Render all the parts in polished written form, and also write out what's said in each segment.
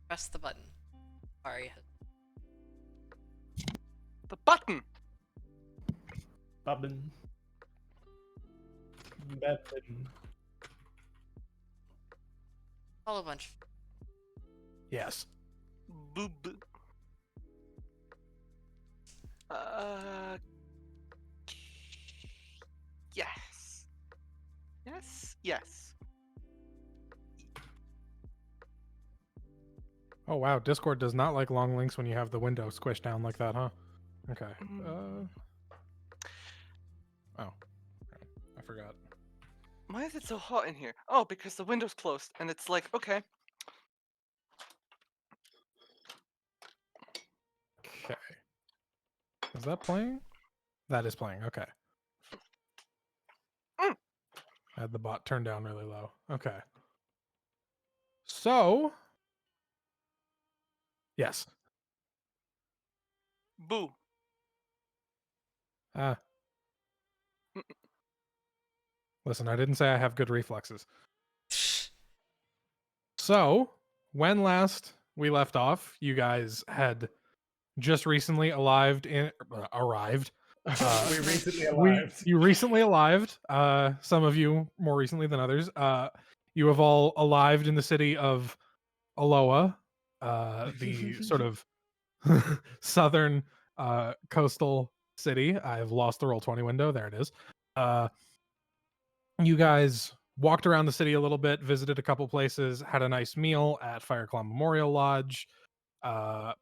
Press the button. Sorry. The button! Bobbin. Beppin. All a bunch. Yes. Boob. Yes. Yes? Yes. Oh wow, Discord does not like long links when you have the window squished down like that, huh? Okay. Oh. I forgot. Why is it so hot in here? Oh, because the window's closed, and it's like, okay. Okay. Is that playing? That is playing, okay. Mm. I had the bot turned down really low. Okay. So yes. Boo. Listen, I didn't say I have good reflexes. So, when last we left off, you guys had just recently arrived. We recently You recently arrived. Some of you more recently than others. You have all arrived in the city of Aloha, the sort of southern coastal city. I've lost the Roll20 window. There it is. You guys walked around the city a little bit, visited a couple places, had a nice meal at Fireclaw Memorial Lodge,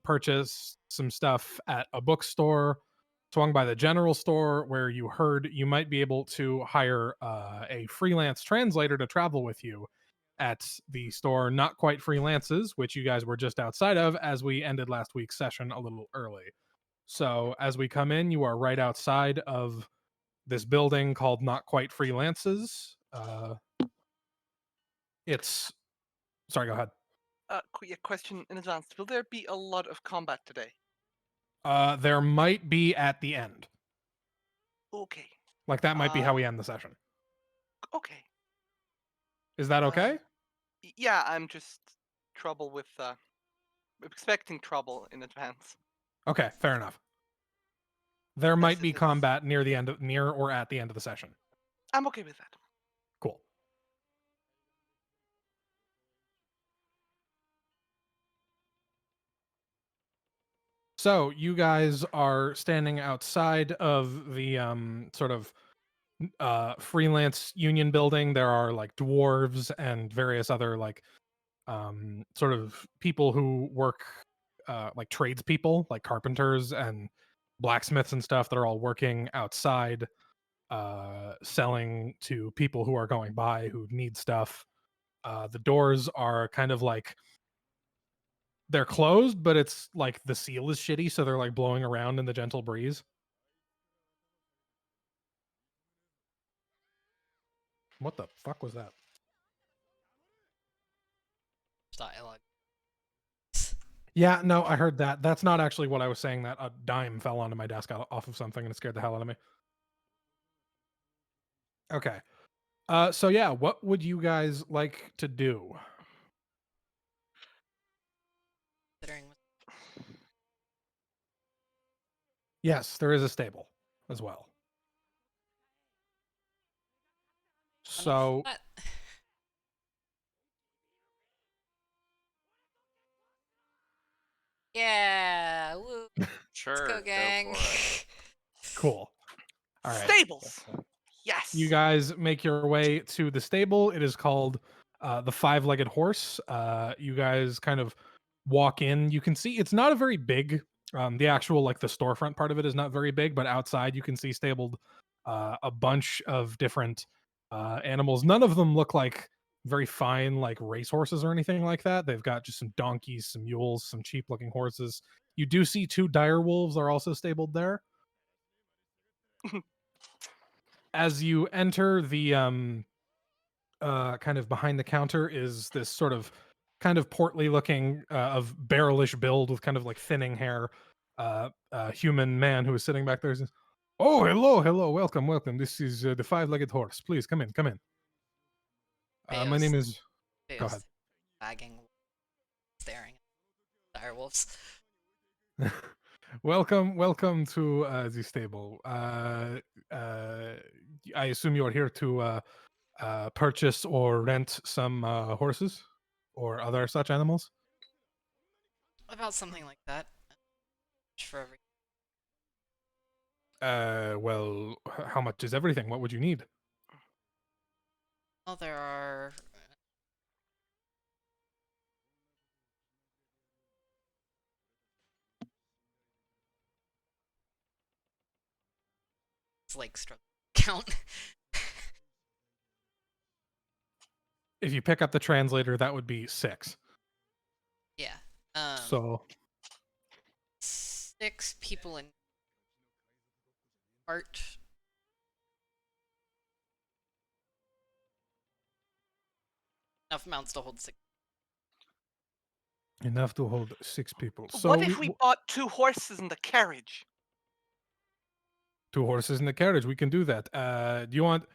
purchased some stuff at a bookstore, swung by the general store where you heard you might be able to hire a freelance translator to travel with you at the store Not Quite Freelances, which you guys were just outside of as we ended last week's session a little early. So as we come in, you are right outside of this building called Not Quite Freelances. It's sorry, go ahead. Question in advance. Will there be a lot of combat today? There might be at the end. Okay. Like that might be how we end the session. Okay. Is that okay? Yeah, I'm just trouble with expecting trouble in advance. Okay, fair enough. There might be it is. combat near or at the end of the session. I'm okay with that. Cool. So you guys are standing outside of the sort of freelance union building. There are like dwarves and various other like sort of people who work like tradespeople, like carpenters and blacksmiths and stuff that are all working outside, selling to people who are going by who need stuff. The doors are kind of like they're closed, but it's like the seal is shitty, so they're like blowing around in the gentle breeze. What the fuck was that? Dialogue. Yeah, no, I heard that. That's not actually what I was saying. That a dime fell onto my desk off of something and it scared the hell out of me. Okay. So yeah, what would you guys like to do? Considering Yes, there is a stable as well. So what? Yeah, woo. Sure. Let's go, gang. for it. cool. All right. Stables. Yes. You guys make your way to the stable. It is called the Five-Legged Horse. You guys kind of walk in. You can see it's not a very big. The actual like the storefront part of it is not very big, but outside you can see stabled a bunch of different animals. None of them look like very fine like racehorses or anything like that. They've got just some donkeys, some mules, some cheap-looking horses. You do see two dire wolves are also stabled there. As you enter the kind of behind the counter is this sort of kind of portly looking of barrelish build with kind of like thinning hair human man who is sitting back there. Says, oh, hello, welcome. This is the Five-Legged Horse. Please come in. My name is. Go ahead. Bagging, staring. dire wolves. Welcome to the stable. I assume you're here to purchase or rent some horses or other such animals. About something like that. For every Well, how much is everything? What would you need? well, there are it's like struggle count. If you pick up the translator, that would be 6. Yeah. So 6 people in art. Enough amounts to hold 6. enough to hold 6 people. So What if we bought 2 horses in the carriage? 2 horses in the carriage. We can do that. Do you want?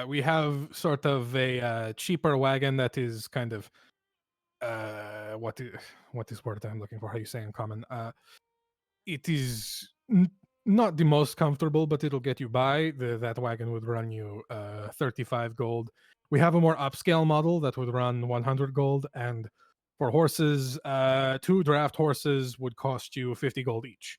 We have sort of a cheaper wagon that is kind of what is word I'm looking for? How you say in common? It is not the most comfortable, but it'll get you by. That wagon would run you 35 gold. We have a more upscale model that would run 100 gold, and for horses, 2 draft horses would cost you 50 gold each.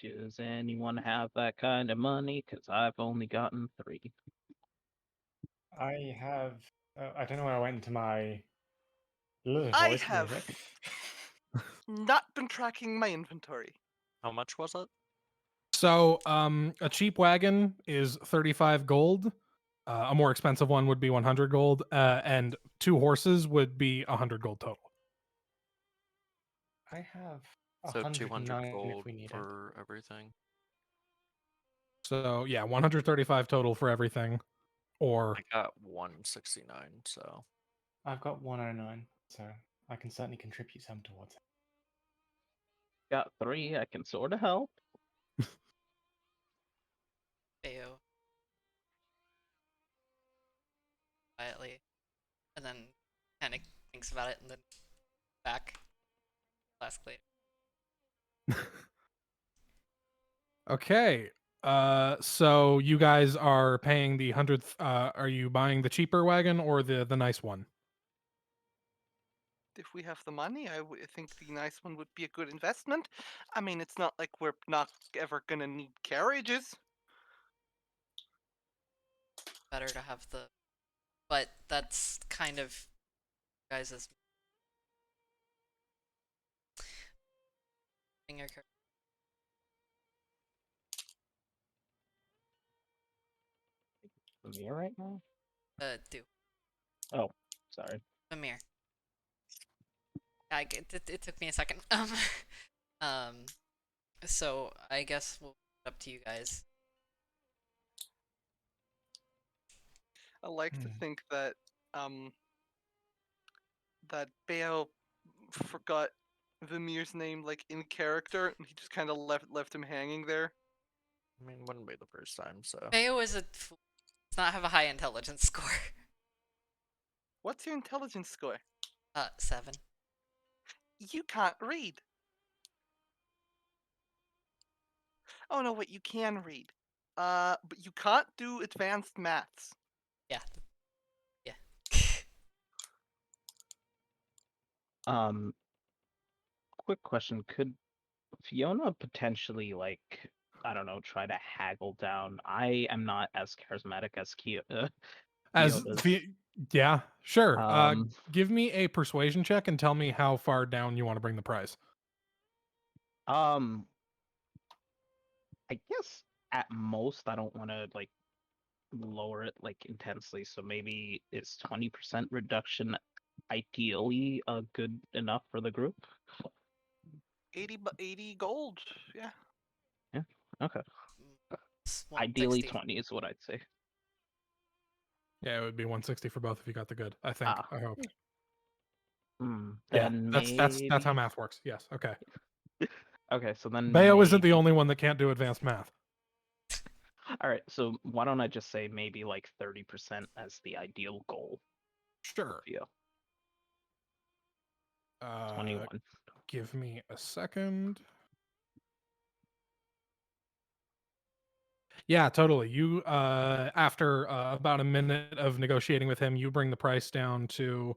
Does anyone have that kind of money? Because I've only gotten 3. I have. I don't know where I went into my little I voice have music. not been tracking my inventory. How much was it? So, a cheap wagon is 35 gold. A more expensive one would be 100 gold, and 2 horses would be 100 gold total. I have So 200 109 gold if we need it. for everything. So, yeah, 135 total for everything. Or I got 169, so I've got 109, so I can certainly contribute some towards it. Got 3. I can sort of help. Bayo. Quietly. And then kind of thinks about it and then back. Last later. okay. So you guys are paying the 100th. Are you buying the cheaper wagon or the nice one? If we have the money, I think the nice one would be a good investment. I mean, it's not like we're not ever gonna need carriages. Better to have the. But that's kind of guys' finger. Amir right now? Do. Oh, sorry. Amir. It took me a second. So I guess we'll put it up to you guys. I like to think that that Bale forgot Vimir's name like in character, and he just kind of left him hanging there. I mean, wouldn't be the first time. So Bayo is a fool. Does not have a high intelligence score. What's your intelligence score? 7. You can't read. Oh no, wait, you can read. But you can't do advanced maths. Yeah. Yeah. Quick question. Could Fiona potentially, like, I don't know, try to haggle down? I am not as charismatic as As Fiona's. yeah, sure. Um, Give me a persuasion check and tell me how far down you want to bring the price. I guess at most I don't want to like lower it like intensely, so maybe is 20% reduction ideally good enough for the group? 80 gold. Yeah. Yeah. Okay. It's Ideally 160. 20 is what I'd say. Yeah, it would be 160 for both if you got the good. I think. Ah. I hope. Then that's how math works. Yes. Okay. Okay, so then Bayo isn't the maybe- only one that can't do advanced math. All right, so why don't I just say maybe like 30% as the ideal goal? Sure. Yeah, Uh, 21. give me a second. Yeah, totally. You after about a minute of negotiating with him, you bring the price down to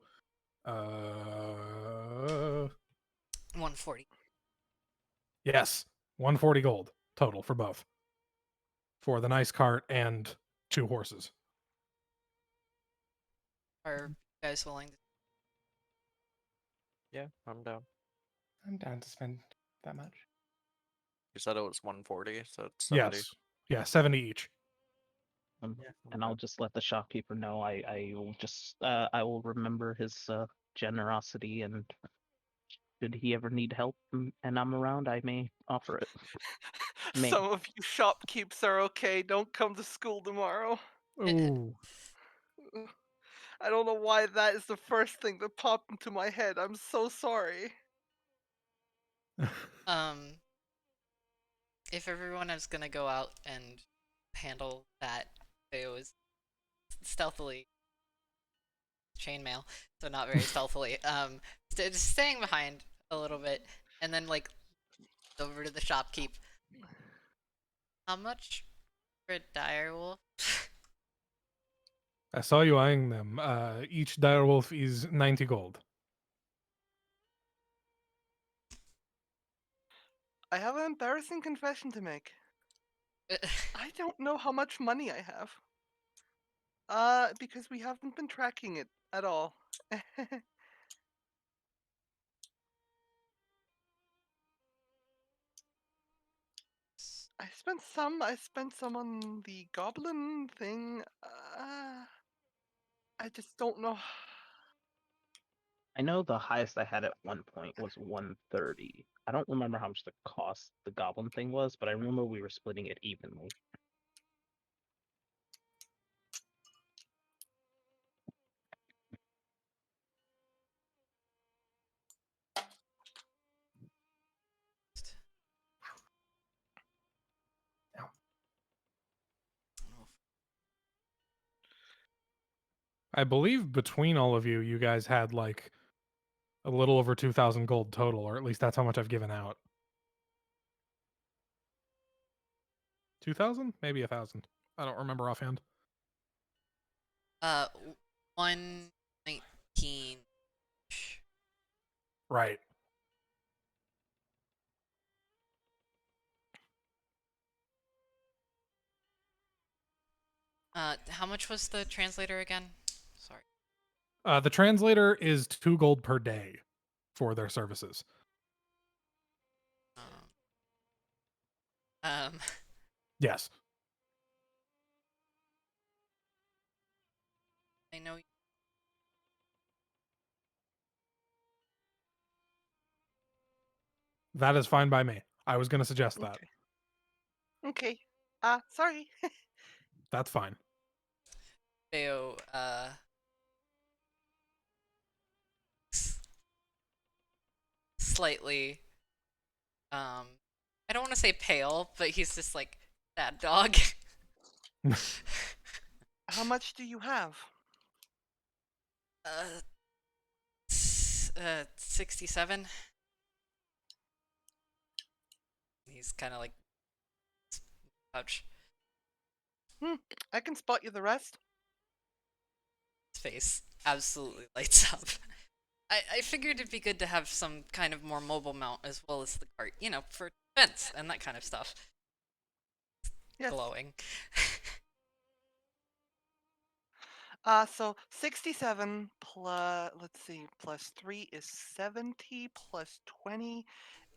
140. yes, 140 gold total for both. For the nice cart and 2 horses. Are you guys willing to? Yeah, I'm down. I'm down to spend that much. You said it was 140, so it's 70. Yes. Yeah, 70 each. Yeah, I'm And I'll down. just let the shopkeeper know I will just I will remember his generosity, and should he ever need help and I'm around, I may offer it. May. Some of you shopkeepers are okay. Don't come to school tomorrow. Ooh. I don't know why that is the first thing that popped into my head. I'm so sorry. Um, if everyone is gonna go out and handle that, Theo is stealthily chainmail, so not very stealthily. Just staying behind a little bit, and then like over to the shopkeep. How much for a dire wolf? I saw you eyeing them. Each direwolf is 90 gold. I have an embarrassing confession to make. I don't know how much money I have. Because we haven't been tracking it at all. I spent some on the goblin thing. I just don't know. I know the highest I had at one point was 130. I don't remember how much the cost the goblin thing was, but I remember we were splitting it evenly. I believe between all of you, you guys had like a little over 2,000 gold total, or at least that's how much I've given out. 2,000? Maybe 1,000. I don't remember offhand. 119. Right. How much was the translator again? Sorry. The translator is 2 gold per day for their services. Um, Yes. I know. That is fine by me. I was going to suggest that. Okay. Okay. Sorry. That's fine. Theo, slightly, I don't want to say pale, but he's just like that dog. How much do you have? 67. He's kind of like, ouch, I can spot you the rest. his face absolutely lights up. I figured it'd be good to have some kind of more mobile mount as well as the cart, you know, for defense and that kind of stuff. Yes. Glowing. So 67 plus, let's see, plus 3 is 70, plus 20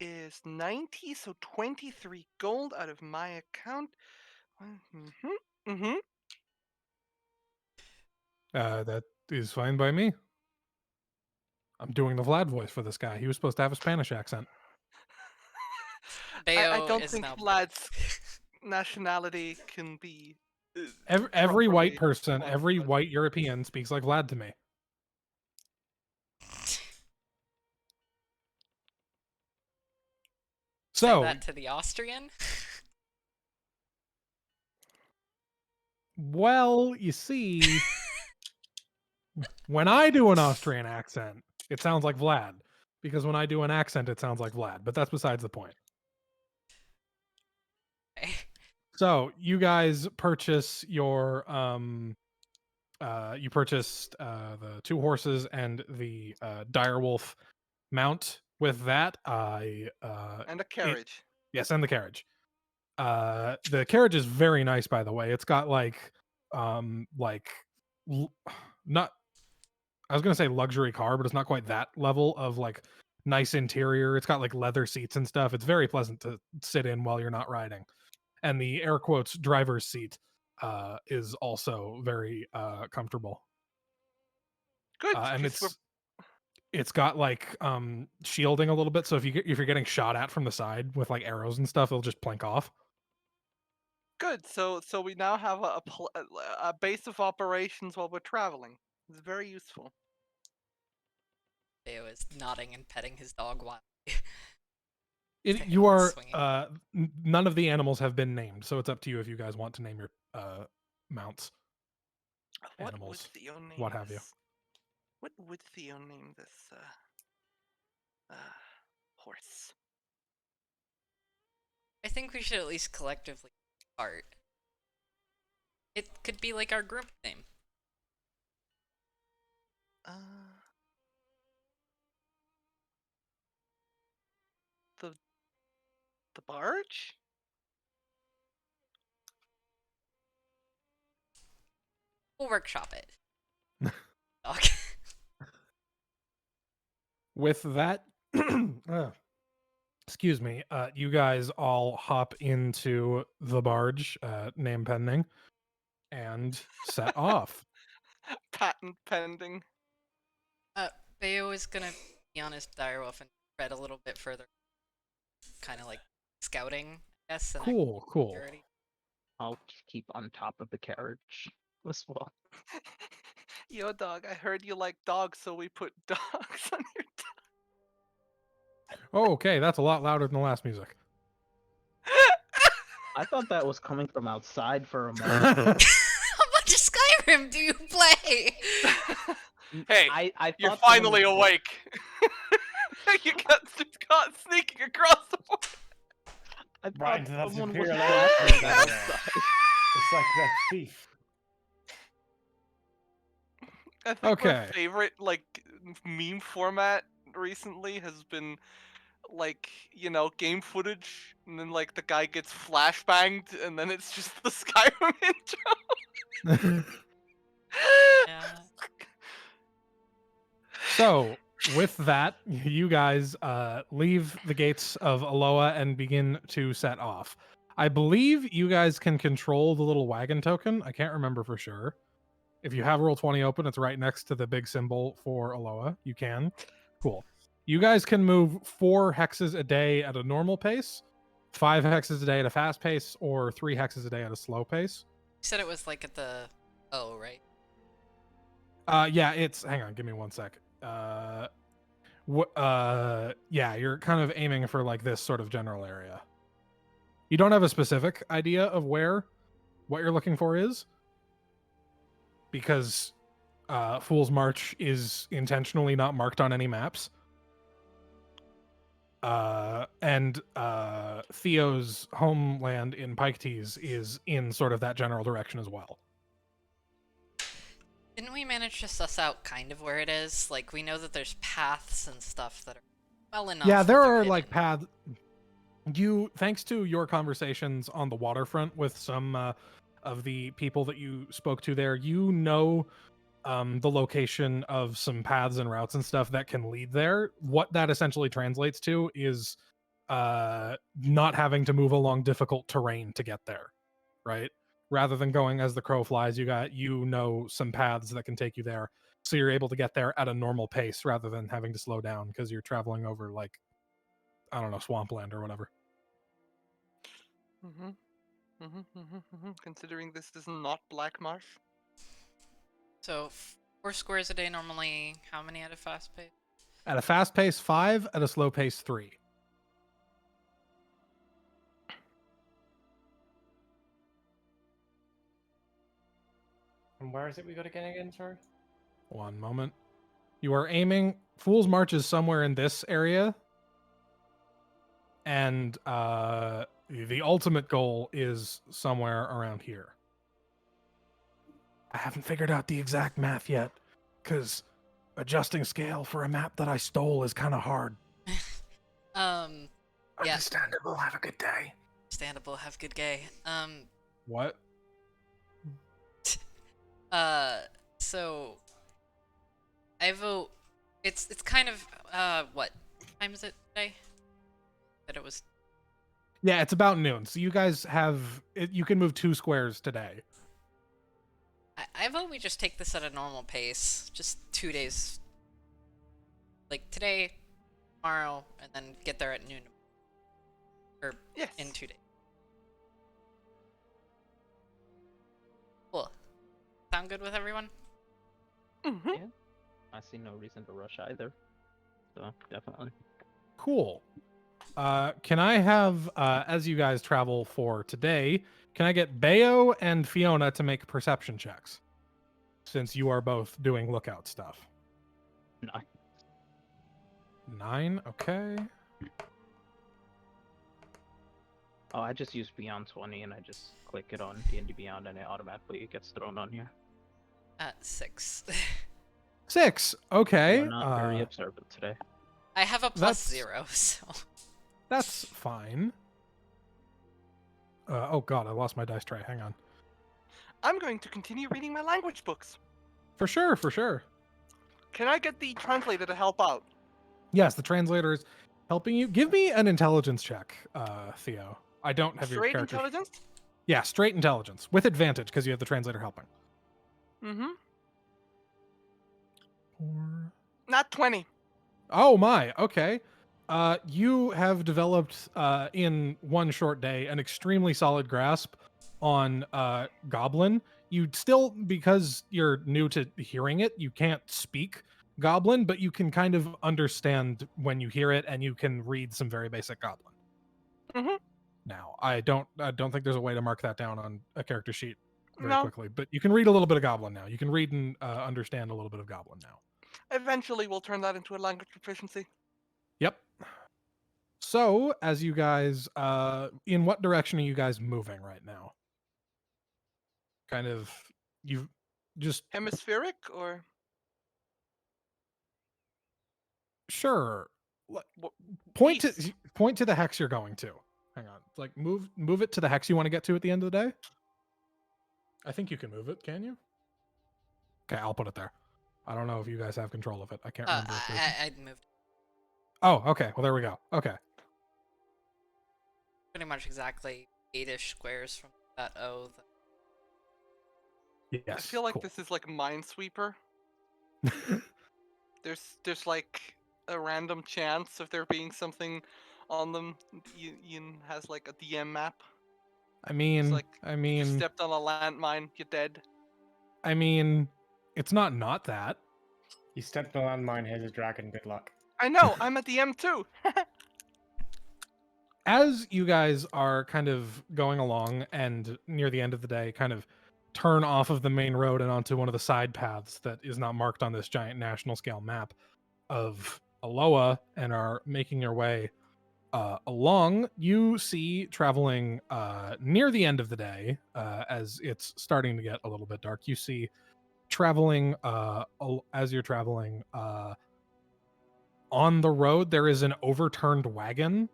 is 90, so 23 gold out of my account. Mm-hmm. Mm-hmm. That is fine by me. I'm doing the Vlad voice for this guy. He was supposed to have a Spanish accent. I Theo don't is think now. Vlad's nationality can be Every white properly person, every quantified. white European speaks like Vlad to me. Say So, that to the Austrian. Well, you see, when I do an Austrian accent, it sounds like Vlad. Because when I do an accent, it sounds like Vlad. But that's besides the point. Okay. So you guys purchase your you purchased the 2 horses and the direwolf mount. With that, And a carriage. yes, and the carriage. The carriage is very nice, by the way. It's got like not, I was gonna say luxury car, but it's not quite that level of like nice interior. It's got like leather seats and stuff. It's very pleasant to sit in while you're not riding. And the air quotes driver's seat is also very comfortable. Good, And 'cause we're it's got like shielding a little bit, so if you're getting shot at from the side with like arrows and stuff, it'll just plink off. good. So we now have a base of operations while we're traveling. It's very useful. Theo is nodding and petting his dog while You are swinging. none of the animals have been named, so it's up to you if you guys want to name your mounts. What Animals, would Theo name what have you. this? What would Theo name this horse? I think we should at least collectively start. It could be like our group name. Uh, the barge? We'll workshop it. Dog. With that, excuse me, you guys all hop into the barge, name pending, and set off. Patent pending. Bayo is gonna be on his direwolf and tread a little bit further, kind of like scouting, I guess. And Cool. security. I'll keep on top of the carriage as well. Yo, dog, I heard you like dogs, so we put dogs on your Oh, okay, that's a lot louder than the last music. I thought that was coming from outside for a moment. How much Skyrim do you play? Hey, I you're thought someone finally was- awake. You got caught sneaking across the board. I Right thought into that someone was superior blasting level. outside. It's like that thief. I think my Okay. favorite like meme format recently has been like, you know, game footage and then like the guy gets flashbanged and then it's just the Skyrim intro. Yeah. So, with that, you guys leave the gates of Aloha and begin to set off. I believe you guys can control the little wagon token. I can't remember for sure. If you have Roll20 open, it's right next to the big symbol for Aloha. You can. Cool. You guys can move 4 hexes a day at a normal pace, 5 hexes a day at a fast pace, or 3 hexes a day at a slow pace. You said it was like at the right? Yeah, it's, hang on, give me 1 sec. Yeah, you're kind of aiming for like this sort of general area. You don't have a specific idea of where what you're looking for is, because Fool's March is intentionally not marked on any maps. And Theo's homeland in Piketease is in sort of that general direction as well. Didn't we manage to suss out kind of where it is? Like, we know that there's paths and stuff that are well enough. Yeah, that there they're are like hidden. paths. You, thanks to your conversations on the waterfront with some of the people that you spoke to there, you know the location of some paths and routes and stuff that can lead there. What that essentially translates to is not having to move along difficult terrain to get there, right? Rather than going as the crow flies, you know some paths that can take you there, so you're able to get there at a normal pace rather than having to slow down because you're traveling over like, I don't know, swampland or whatever. Considering this is not Black Marsh. So 4 squares a day normally. How many at a fast pace? At a fast pace, 5. At a slow pace, 3. And where is it we got to get again, sorry? One moment. You are aiming. Fool's March is somewhere in this area. And the ultimate goal is somewhere around here. I haven't figured out the exact math yet, because adjusting scale for a map that I stole is kind of hard. Yeah. Understandable. Have a good day. Understandable. Have a good day. What? So I vote. It's kind of what time is it today? That it was. Yeah, it's about noon. So you guys have you can move 2 squares today. I vote we just take this at a normal pace. Just 2 days. Like today, tomorrow, and then get there at noon. Or Yes. in 2 days. Cool. Sound good with everyone? Mm-hmm. Yeah. I see no reason to rush either. So definitely. Cool. Can I have as you guys travel for today, can I get Bayo and Fiona to make perception checks? Since you are both doing lookout stuff. No. 9, okay. Oh, I just use Beyond 20 and I just click it on D&D Beyond and it automatically gets thrown on here. 6. 6, okay. We're not very observant today. I have a That's- +0, so. That's fine. Oh god, I lost my dice tray. Hang on. I'm going to continue reading my language books. For sure, for sure. Can I get the translator to help out? Yes, the translator is helping you. Give me an intelligence check, Theo. I don't have your Straight character. intelligence? Yeah, straight intelligence with advantage because you have the translator helping. Mm-hmm. 4. Not 20. Oh my, okay. You have developed in one short day an extremely solid grasp on Goblin. You still, because you're new to hearing it, you can't speak Goblin, but you can kind of understand when you hear it, and you can read some very basic Goblin. Mhm. Now, I don't think there's a way to mark that down on a character sheet very No. quickly, but you can read a little bit of Goblin now. You can read and understand a little bit of Goblin now. Eventually, we'll turn that into a language proficiency. Yep. So, as you guys, in what direction are you guys moving right now? Kind of, you just Hemispheric or sure. what? Point East. to the hex you're going to. Hang on, like move it to the hex you want to get to at the end of the day. I think you can move it. Can you? Okay, I'll put it there. I don't know if you guys have control of it. I can't remember. if there's- I moved Oh, okay. Well, there we go. Okay. pretty much exactly 8-ish squares from that O. Yes. I feel like cool. this is like Minesweeper. There's like a random chance of there being something on them. Ian has like a DM map. I mean, like, You stepped on a landmine, you're dead. I mean, it's not that. You stepped on a landmine, here's a dragon, good luck. I know, I'm a DM too. As you guys are kind of going along and near the end of the day, kind of turn off of the main road and onto one of the side paths that is not marked on this giant national scale map of Aloha and are making your way along, you see traveling near the end of the day, as it's starting to get a little bit dark, you see traveling as you're traveling on the road, there is an overturned wagon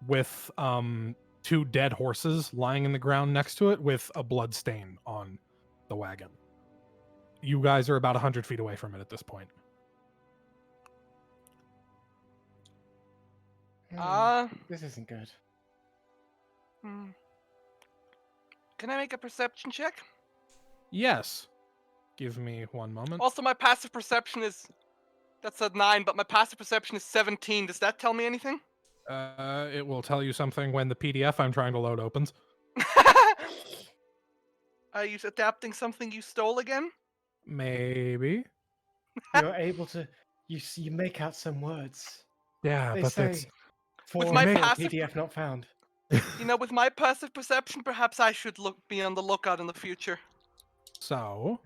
with 2 dead horses lying in the ground next to it with a blood stain on the wagon. You guys are about 100 feet away from it at this point. This isn't good. Hmm. Can I make a perception check? Yes. Give me one moment. Also, my passive perception is... That's a 9, but my passive perception is 17. Does that tell me anything? It will tell you something when the PDF I'm trying to load opens. Are you adapting something you stole again? Maybe. You're able to... You make out some words. Yeah, They but say... that's... With my 4 passive- PDF not found. You know, with my passive perception, perhaps I should be on the lookout in the future. So,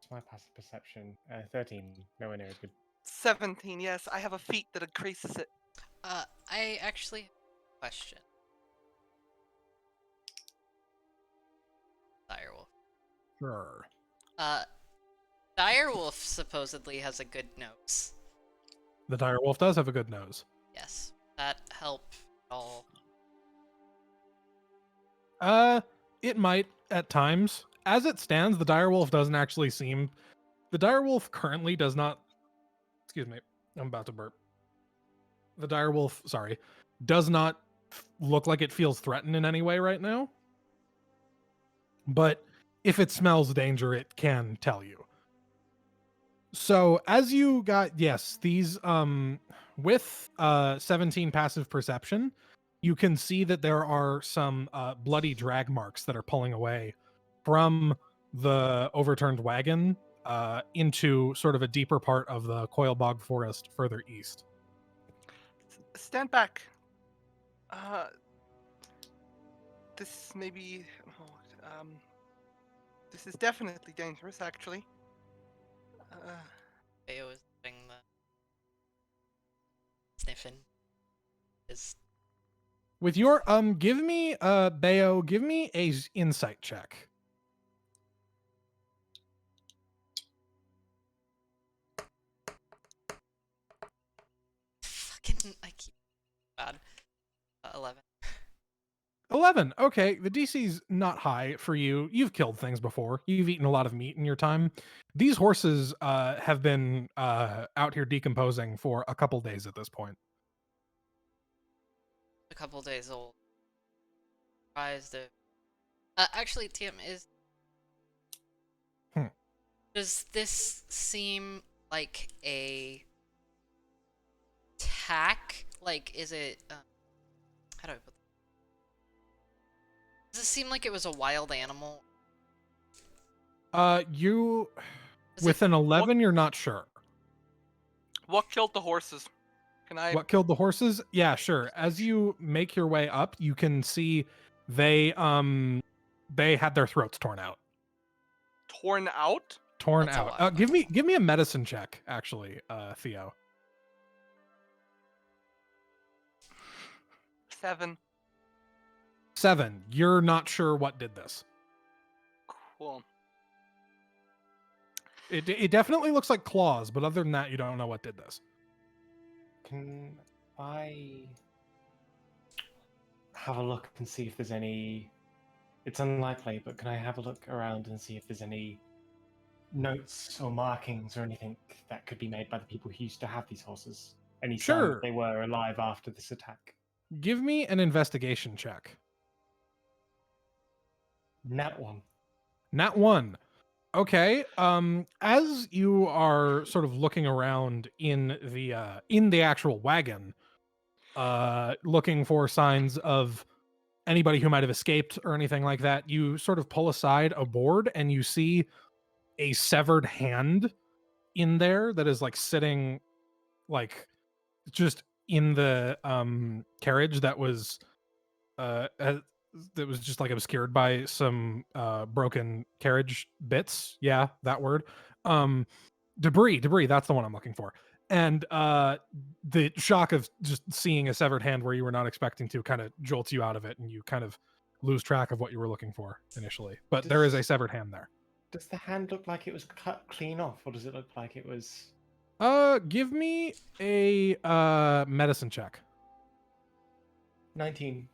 It's my passive perception. 13. Nowhere near as good. 17. Yes, I have a feat that increases it. I actually have a question. Direwolf. sure. Direwolf supposedly has a good nose. The dire wolf does have a good nose. Yes, that help at all. It might at times. As it stands, the direwolf doesn't actually seem. The direwolf currently does not. Excuse me, I'm about to burp. The direwolf, sorry, does not look like it feels threatened in any way right now. But if it smells danger, it can tell you. So as you got, yes, these with 17 passive perception, you can see that there are some bloody drag marks that are pulling away from the overturned wagon into sort of a deeper part of the Coilbog Forest further east. Stand back. This may be. This is definitely dangerous, actually. Bayo is doing the sniffing. Is With your give me Bayo, give me a insight check. fucking I keep bad. 11. 11. Okay, the DC's not high for you. You've killed things before. You've eaten a lot of meat in your time. These horses have been out here decomposing for a couple days at this point. A couple days old. Surprised if. Actually, TM is. Does this seem like a tack? Like, is it? How do I put? Does it seem like it was a wild animal? You Is with an 11, you're not sure. What killed the horses? Can I? What killed the horses? Yeah, sure. As you make your way up, you can see they had their throats torn out. Torn out? Torn That's a out. wild Give me a medicine check, actually, Theo. 7. 7. You're not sure what did this. Cool. It definitely looks like claws, but other than that, you don't know what did this. Can I have a look and see if there's any? It's unlikely, but can I have a look around and see if there's any notes or markings or anything that could be made by the people who used to have these horses? Any sign Sure. that they were alive after this attack? Give me an investigation check. Nat 1. Nat 1. Okay. As you are sort of looking around in the actual wagon, looking for signs of anybody who might have escaped or anything like that, you sort of pull aside a board and you see a severed hand in there that is like sitting like just in the carriage that was just like obscured by some broken carriage bits. Yeah, that word. Debris, that's the one I'm looking for. And the shock of just seeing a severed hand where you were not expecting to kind of jolts you out of it, and you kind of lose track of what you were looking for initially. But there is a severed hand there. Does the hand look like it was cut clean off, or does it look like it was? Give me a medicine check. 19.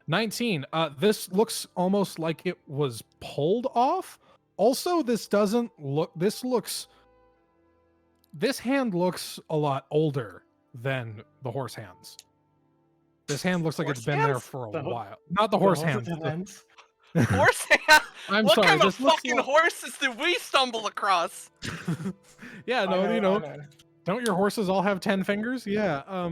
19. This looks almost like it was pulled off. Also, this doesn't look. This hand looks a lot older than the horse hands. This hand looks like it's Horse been there hands? for a The ho- while. Not the horse hands. hands. Horse hand? I'm what sorry. kind of This looks fucking like... horses did we stumble across? Yeah, I no, you I know, don't your horses all have 10 fingers? Yeah.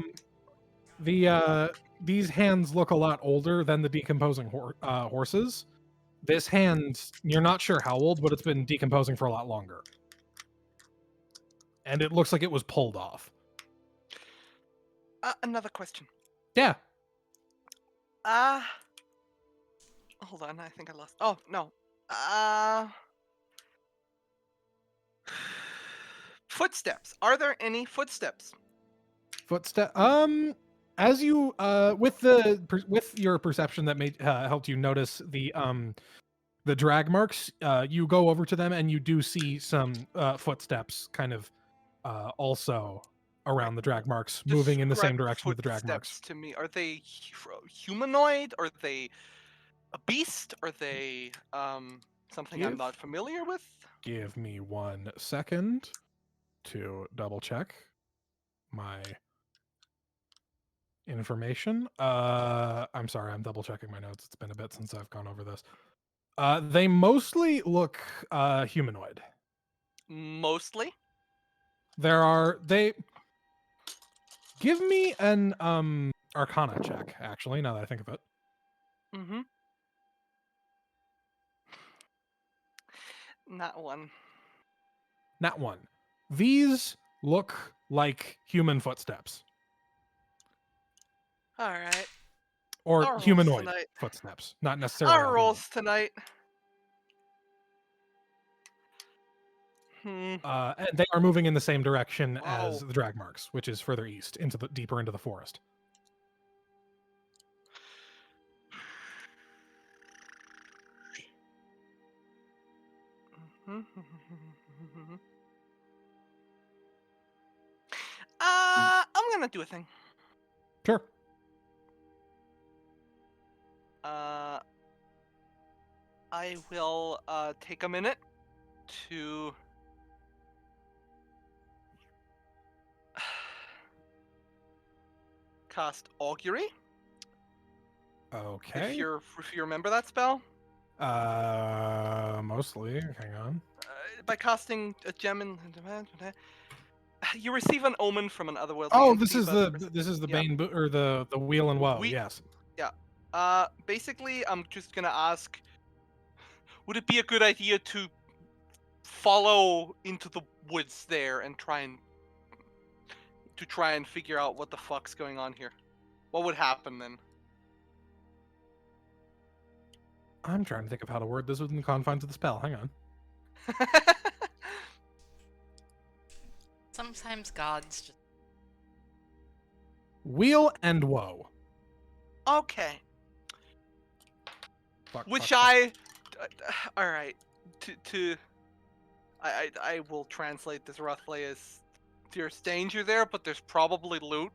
These hands look a lot older than the decomposing horses. This hand, you're not sure how old, but it's been decomposing for a lot longer. And it looks like it was pulled off. Another question. Yeah. Hold on, I think I lost. Oh, no. Footsteps. Are there any footsteps? Footstep. As you with your perception that made helped you notice the drag marks, you go over to them and you do see some footsteps kind of also around the drag marks, moving in the same Describe direction of the drag marks. footsteps to me. Are they humanoid? Are they a beast? Are they something I'm not familiar with? Give me 1 second to double check my information. I'm sorry, I'm double checking my notes. It's been a bit since I've gone over this. They mostly look humanoid. Mostly. They give me an Arcana check, actually, now that I think of it. Mm-hmm. Not one. Not one. These look like human footsteps. All right. Or Our rolls humanoid tonight. footsteps. Not necessarily all Our human. rolls tonight. Hmm. And they are moving in the same direction as Wow. the drag marks, which is further east, into the deeper into the forest. I'm gonna do a thing. Sure. I will take a minute to cast augury. Okay. If you remember that spell. Mostly. Hang on. By casting a gem in, you receive an omen from an otherworldly Oh, entity. this is the yeah. Bane or the wheel and woe. We- Yes. Basically, I'm just gonna ask: would it be a good idea to follow into the woods there and try and figure out what the fuck's going on here? What would happen then? I'm trying to think of how to word this within the confines of the spell. Hang on. Sometimes gods just. Wheel and woe. Okay. Fuck, Which fuck, fuck. all right. I will translate this roughly as there's danger there, but there's probably loot.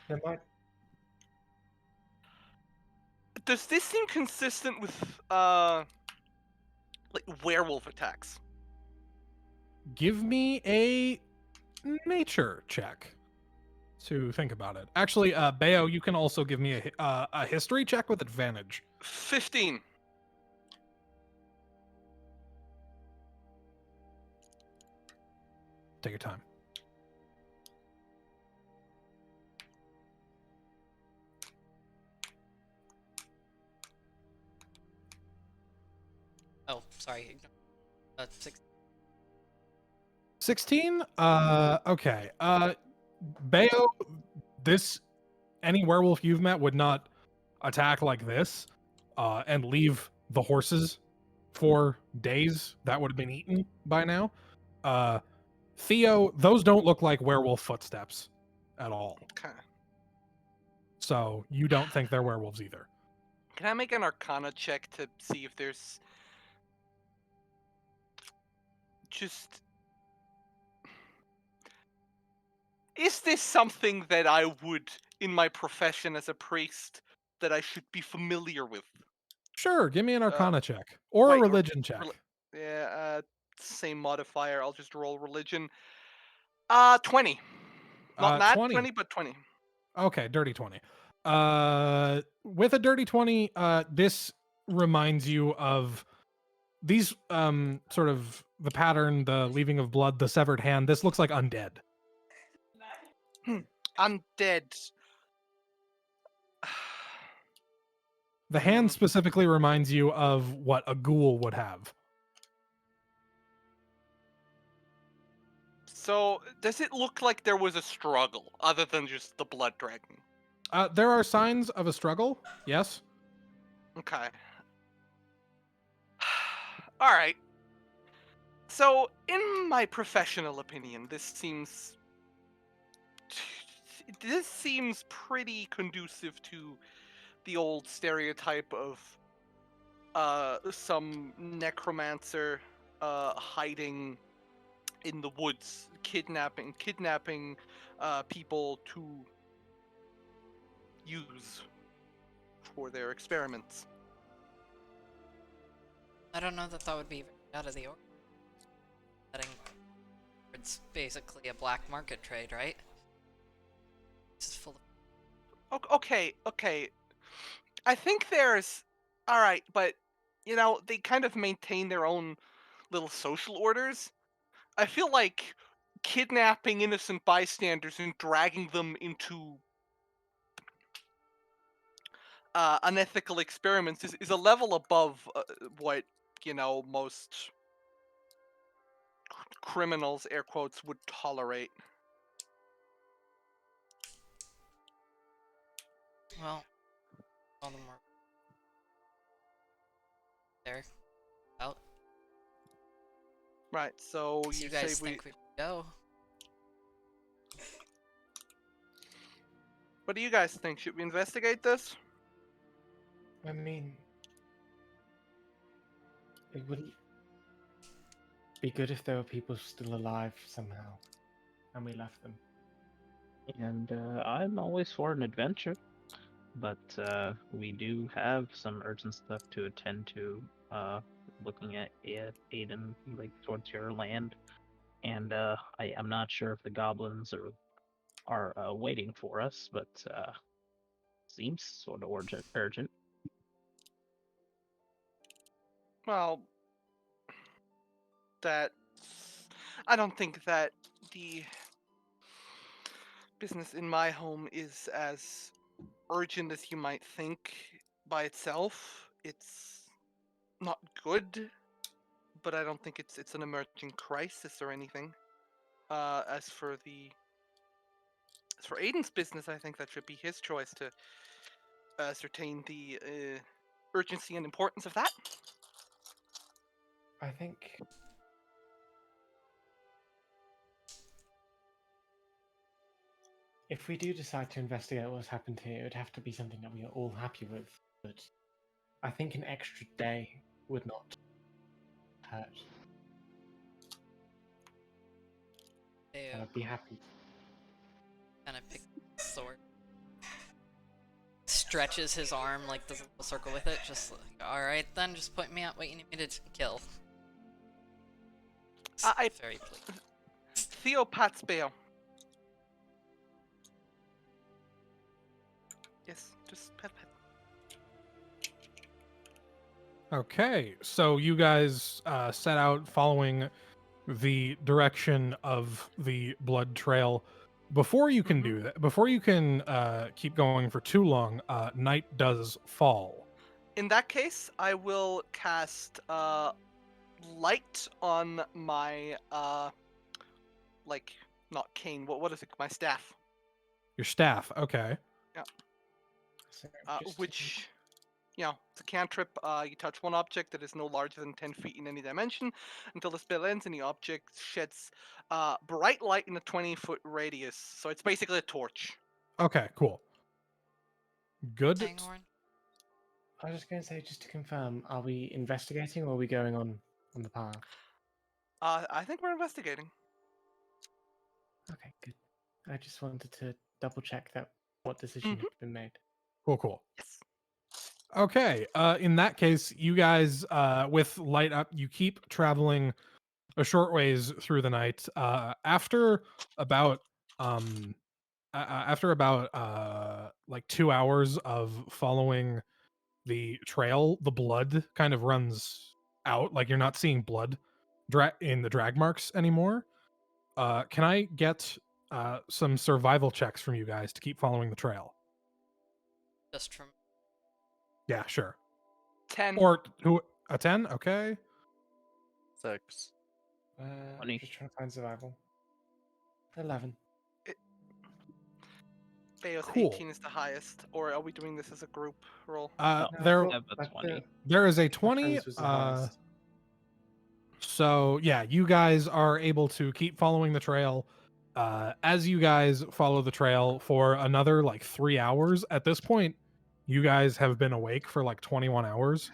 There might. Does this seem consistent with like werewolf attacks? Give me a nature check to think about it. Actually, Bayo, you can also give me a history check with advantage. 15. Take your time. Oh, sorry. 16? Okay. Bayo, any werewolf you've met would not attack like this, and leave the horses for days. That would have been eaten by now. Theo, those don't look like werewolf footsteps at all. Okay. So you don't think they're werewolves either. Can I make an Arcana check to see if there's just... Is this something that I would, in my profession as a priest, that I should be familiar with? Sure, give me an Arcana check or wait, a or- religion check. Yeah, same modifier. I'll just roll religion. 20. Not 20, but 20. Okay, dirty 20. With a dirty 20, this reminds you of these sort of the pattern, the leaving of blood, the severed hand. This looks like undead. Undead. The hand specifically reminds you of what a ghoul would have. So, does it look like there was a struggle other than just the blood dragon? There are signs of a struggle, yes. Okay. All right. So, in my professional opinion, this seems pretty conducive to the old stereotype of some necromancer hiding in the woods, kidnapping people to use for their experiments. I don't know that would be very out of the ordinary. It's basically a black market trade, right? It's just full of... Okay. I think there's all right, but they kind of maintain their own little social orders. I feel like kidnapping innocent bystanders and dragging them into unethical experiments is a level above what most criminals, air quotes, would tolerate. Well, all the more there out. Right. So So you you guys say we. think we go? What do you guys think? Should we investigate this? I mean, it wouldn't be good if there were people still alive somehow, and we left them. And I'm always for an adventure, but we do have some urgent stuff to attend to. Looking at Aiden, like towards your land, and I'm not sure if the goblins are waiting for us, but seems sort of urgent. Well, that I don't think that the business in my home is as urgent as you might think by itself. It's not good, but I don't think it's an emerging crisis or anything. As for Aiden's business, I think that should be his choice to ascertain the urgency and importance of that. I think if we do decide to investigate what's happened here, it would have to be something that we are all happy with. But I think an extra day would not hurt. They And I'd be happy. kind of pick the sword, stretches his arm, like does a little circle with it. Just like, all right, then, just point me out what you need me to kill. I Very pleased. Theo pats bail. Yes, just pet. Okay, so you guys set out following the direction of the blood trail. Before you can do that, before you can keep going for too long, night does fall. In that case, I will cast light on my like not cane. What is it? My staff. Your staff, okay. So just Which, it's a cantrip. You touch one object that is no larger than 10 feet in any dimension until the spell ends, and the object sheds bright light in a 20-foot radius. So it's basically a torch. Okay, cool. Good. Hanghorn? I was just going to say, just to confirm, are we investigating or are we going on the path? I think we're investigating. Okay, good. I just wanted to double check that what decision had been made. Cool. Yes. Okay, in that case, you guys, with light up, you keep traveling a short ways through the night. After about like 2 hours of following the trail, the blood kind of runs out. Like you're not seeing blood in the drag marks anymore. Can I get some survival checks from you guys to keep following the trail? Just from... Yeah, sure. 10. Or who? A 10? Okay. 6. 20. Just trying to find survival. 11. Bayo's Cool. 18 is the highest. Or are we doing this as a group roll? No, There I have a 20. there is a My 20. friend's was the highest. So yeah, you guys are able to keep following the trail. As you guys follow the trail for another like 3 hours, at this point, you guys have been awake for like 21 hours.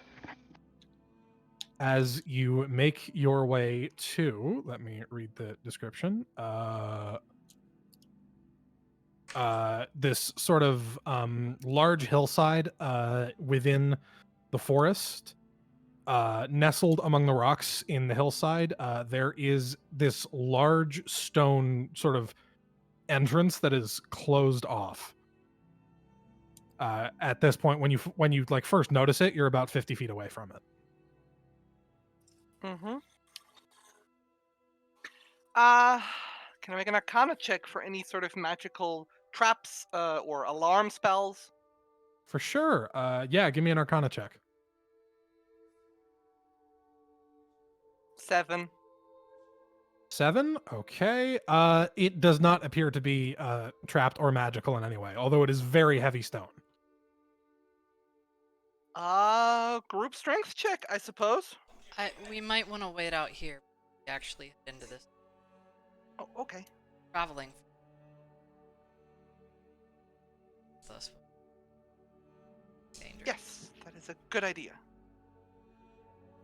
As you make your way to, let me read the description. This sort of large hillside within the forest. Nestled among the rocks in the hillside, there is this large stone sort of entrance that is closed off. At this point, when you like first notice it, you're about 50 feet away from it. Mm-hmm. Can I make an Arcana check for any sort of magical traps or alarm spells? For sure. Yeah, give me an Arcana check. 7. 7. Okay. It does not appear to be trapped or magical in any way, although it is very heavy stone. Group strength check, I suppose. We might want to wait out here. We actually head into this Oh, okay. traveling. Thus, dangerous. Yes, that is a good idea.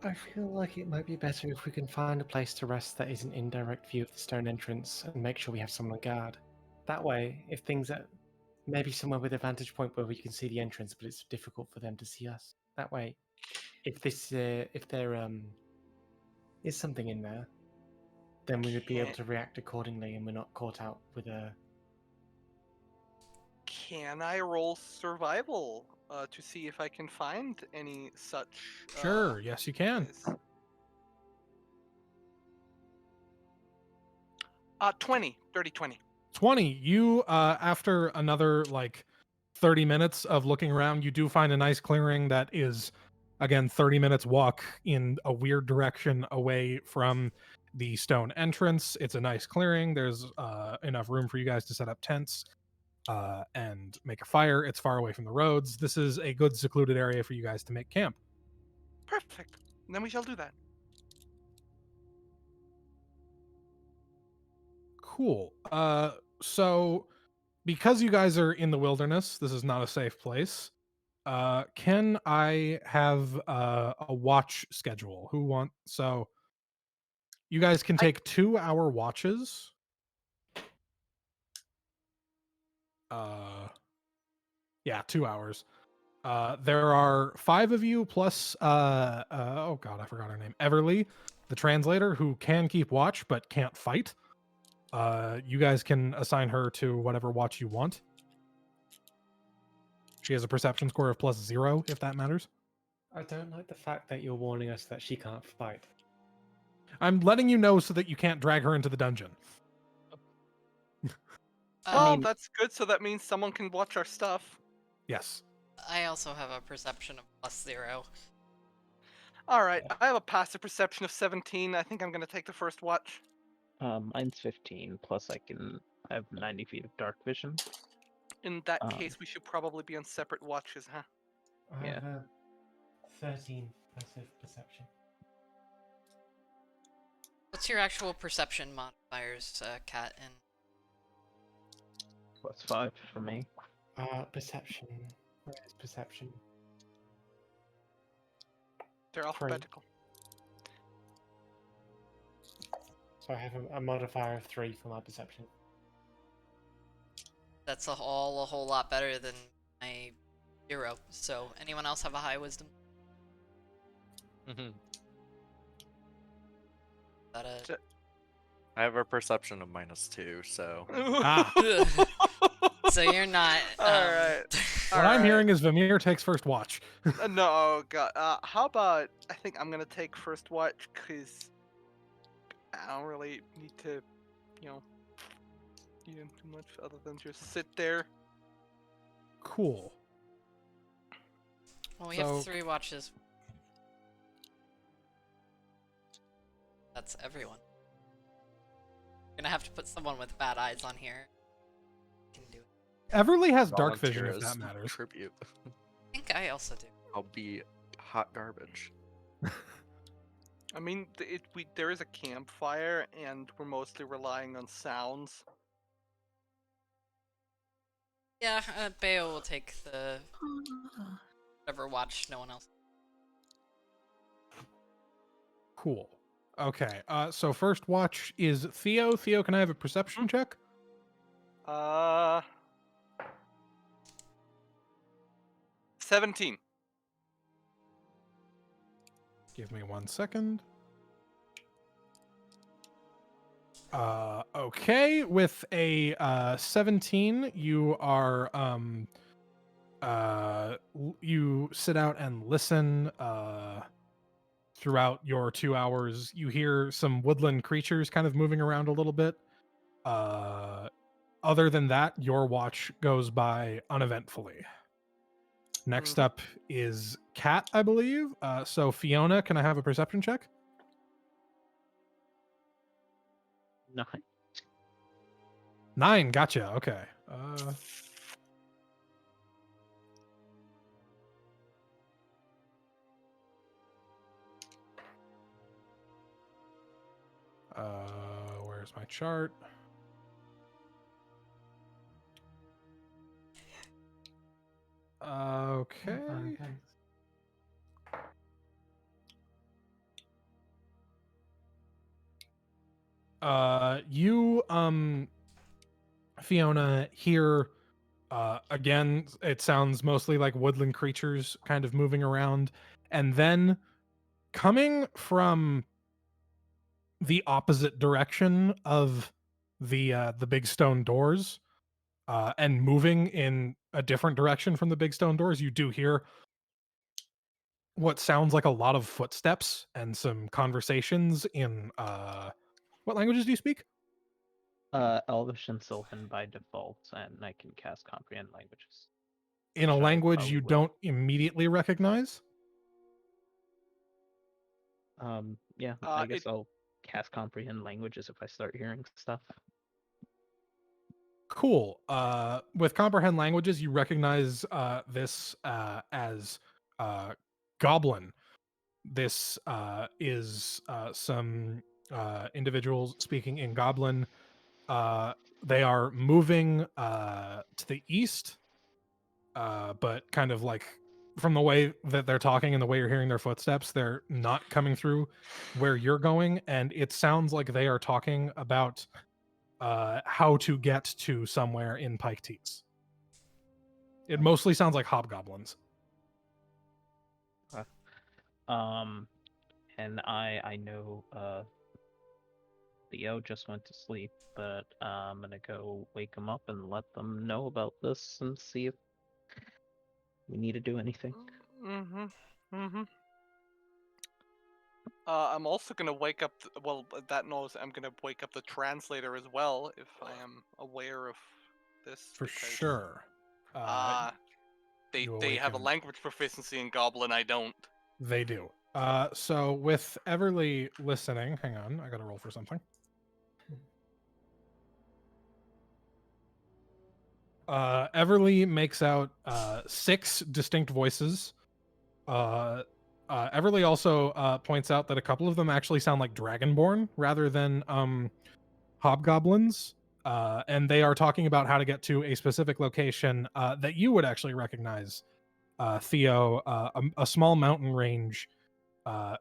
I feel like it might be better if we can find a place to rest that isn't in direct view of the stone entrance and make sure we have someone on guard. That way, if things are maybe somewhere with a vantage point where we can see the entrance, but it's difficult for them to see us. That way, if there is something in there, then we would be able to react accordingly, and we're not caught out with a. Can I roll survival to see if I can find any such? Sure. Yes, you can. Place? 20. Dirty 20. 20. You after another like 30 minutes of looking around, you do find a nice clearing that is again 30 minutes walk in a weird direction away from the stone entrance. It's a nice clearing. There's enough room for you guys to set up tents and make a fire. It's far away from the roads. This is a good secluded area for you guys to make camp. Perfect. Then we shall do that. Cool. So because you guys are in the wilderness, this is not a safe place. Can I have a watch schedule? Who want so you guys can take 2-hour watches. Yeah, 2 hours. There are 5 of you plus oh god, I forgot her name. Everly, the translator, who can keep watch but can't fight. You guys can assign her to whatever watch you want. She has a perception score of +0, if that matters. I don't like the fact that you're warning us that she can't fight. I'm letting you know so that you can't drag her into the dungeon. Well, that's good. So that means someone can watch our stuff. Yes. I also have a perception of +0. All right. I have a passive perception of 17. I think I'm going to take the first watch. Mine's 15, plus I have 90 feet of dark vision. In that case, we should probably be on separate watches, huh? I Yeah. have a 13 passive perception. What's your actual perception modifiers, Kat? And +5 for me. Perception. Where is perception? They're alphabetical. So I have a modifier of 3 for my perception. that's a whole lot better than my 0. So, anyone else have a high wisdom? Mm-hmm. That I have a perception of -2, so. So you're not. Alright. What I'm hearing is Vamir takes first watch. No, God. How about I think I'm gonna take first watch because I don't really need to, do too much other than just sit there. Cool. Well, we So- have 3 watches. That's everyone. Gonna have to put someone with bad eyes on here. Can do it. Everly has dark vision, Volunteer if that as matters. Tribute. I think I also do. I'll be hot garbage. I mean, there is a campfire, and we're mostly relying on sounds. Yeah, Bayo will take the whatever watch no one else. Cool. Okay. So first watch is Theo. Theo, can I have a perception check? 17. Give me 1 second. Okay, with a 17, you are you sit out and listen throughout your 2 hours. You hear some woodland creatures kind of moving around a little bit. Other than that, your watch goes by uneventfully. Next up is Cat, I believe. So Fiona, can I have a perception check? No. 9, gotcha. Okay. Where's my chart? Okay. You Fiona hear again, it sounds mostly like woodland creatures kind of moving around, and then coming from the opposite direction of the big stone doors, and moving in a different direction from the big stone doors, you do hear what sounds like a lot of footsteps and some conversations in what languages do you speak? Elvish and Sylvan by default, and I can cast Comprehend Languages. In a which I language probably you will. don't immediately recognize? Yeah, I guess I'll cast Comprehend Languages if I start hearing stuff. Cool. With comprehend languages, you recognize this as goblin. This is some individuals speaking in goblin. They are moving to the east, but kind of like from the way that they're talking and the way you're hearing their footsteps, they're not coming through where you're going, and it sounds like they are talking about how to get to somewhere in Pike Tees. It mostly sounds like hobgoblins. And I know Theo just went to sleep, but I'm gonna go wake him up and let them know about this and see if we need to do anything. I'm also gonna wake up. That knows I'm gonna wake up the translator as well if I am aware of this. For sure. They you have a awaken- language proficiency in Goblin. I don't. They do. So with Everly listening, hang on, I gotta roll for something. Everly makes out 6 distinct voices. Everly also points out that a couple of them actually sound like Dragonborn rather than hobgoblins. And they are talking about how to get to a specific location that you would actually recognize, Theo, a small mountain range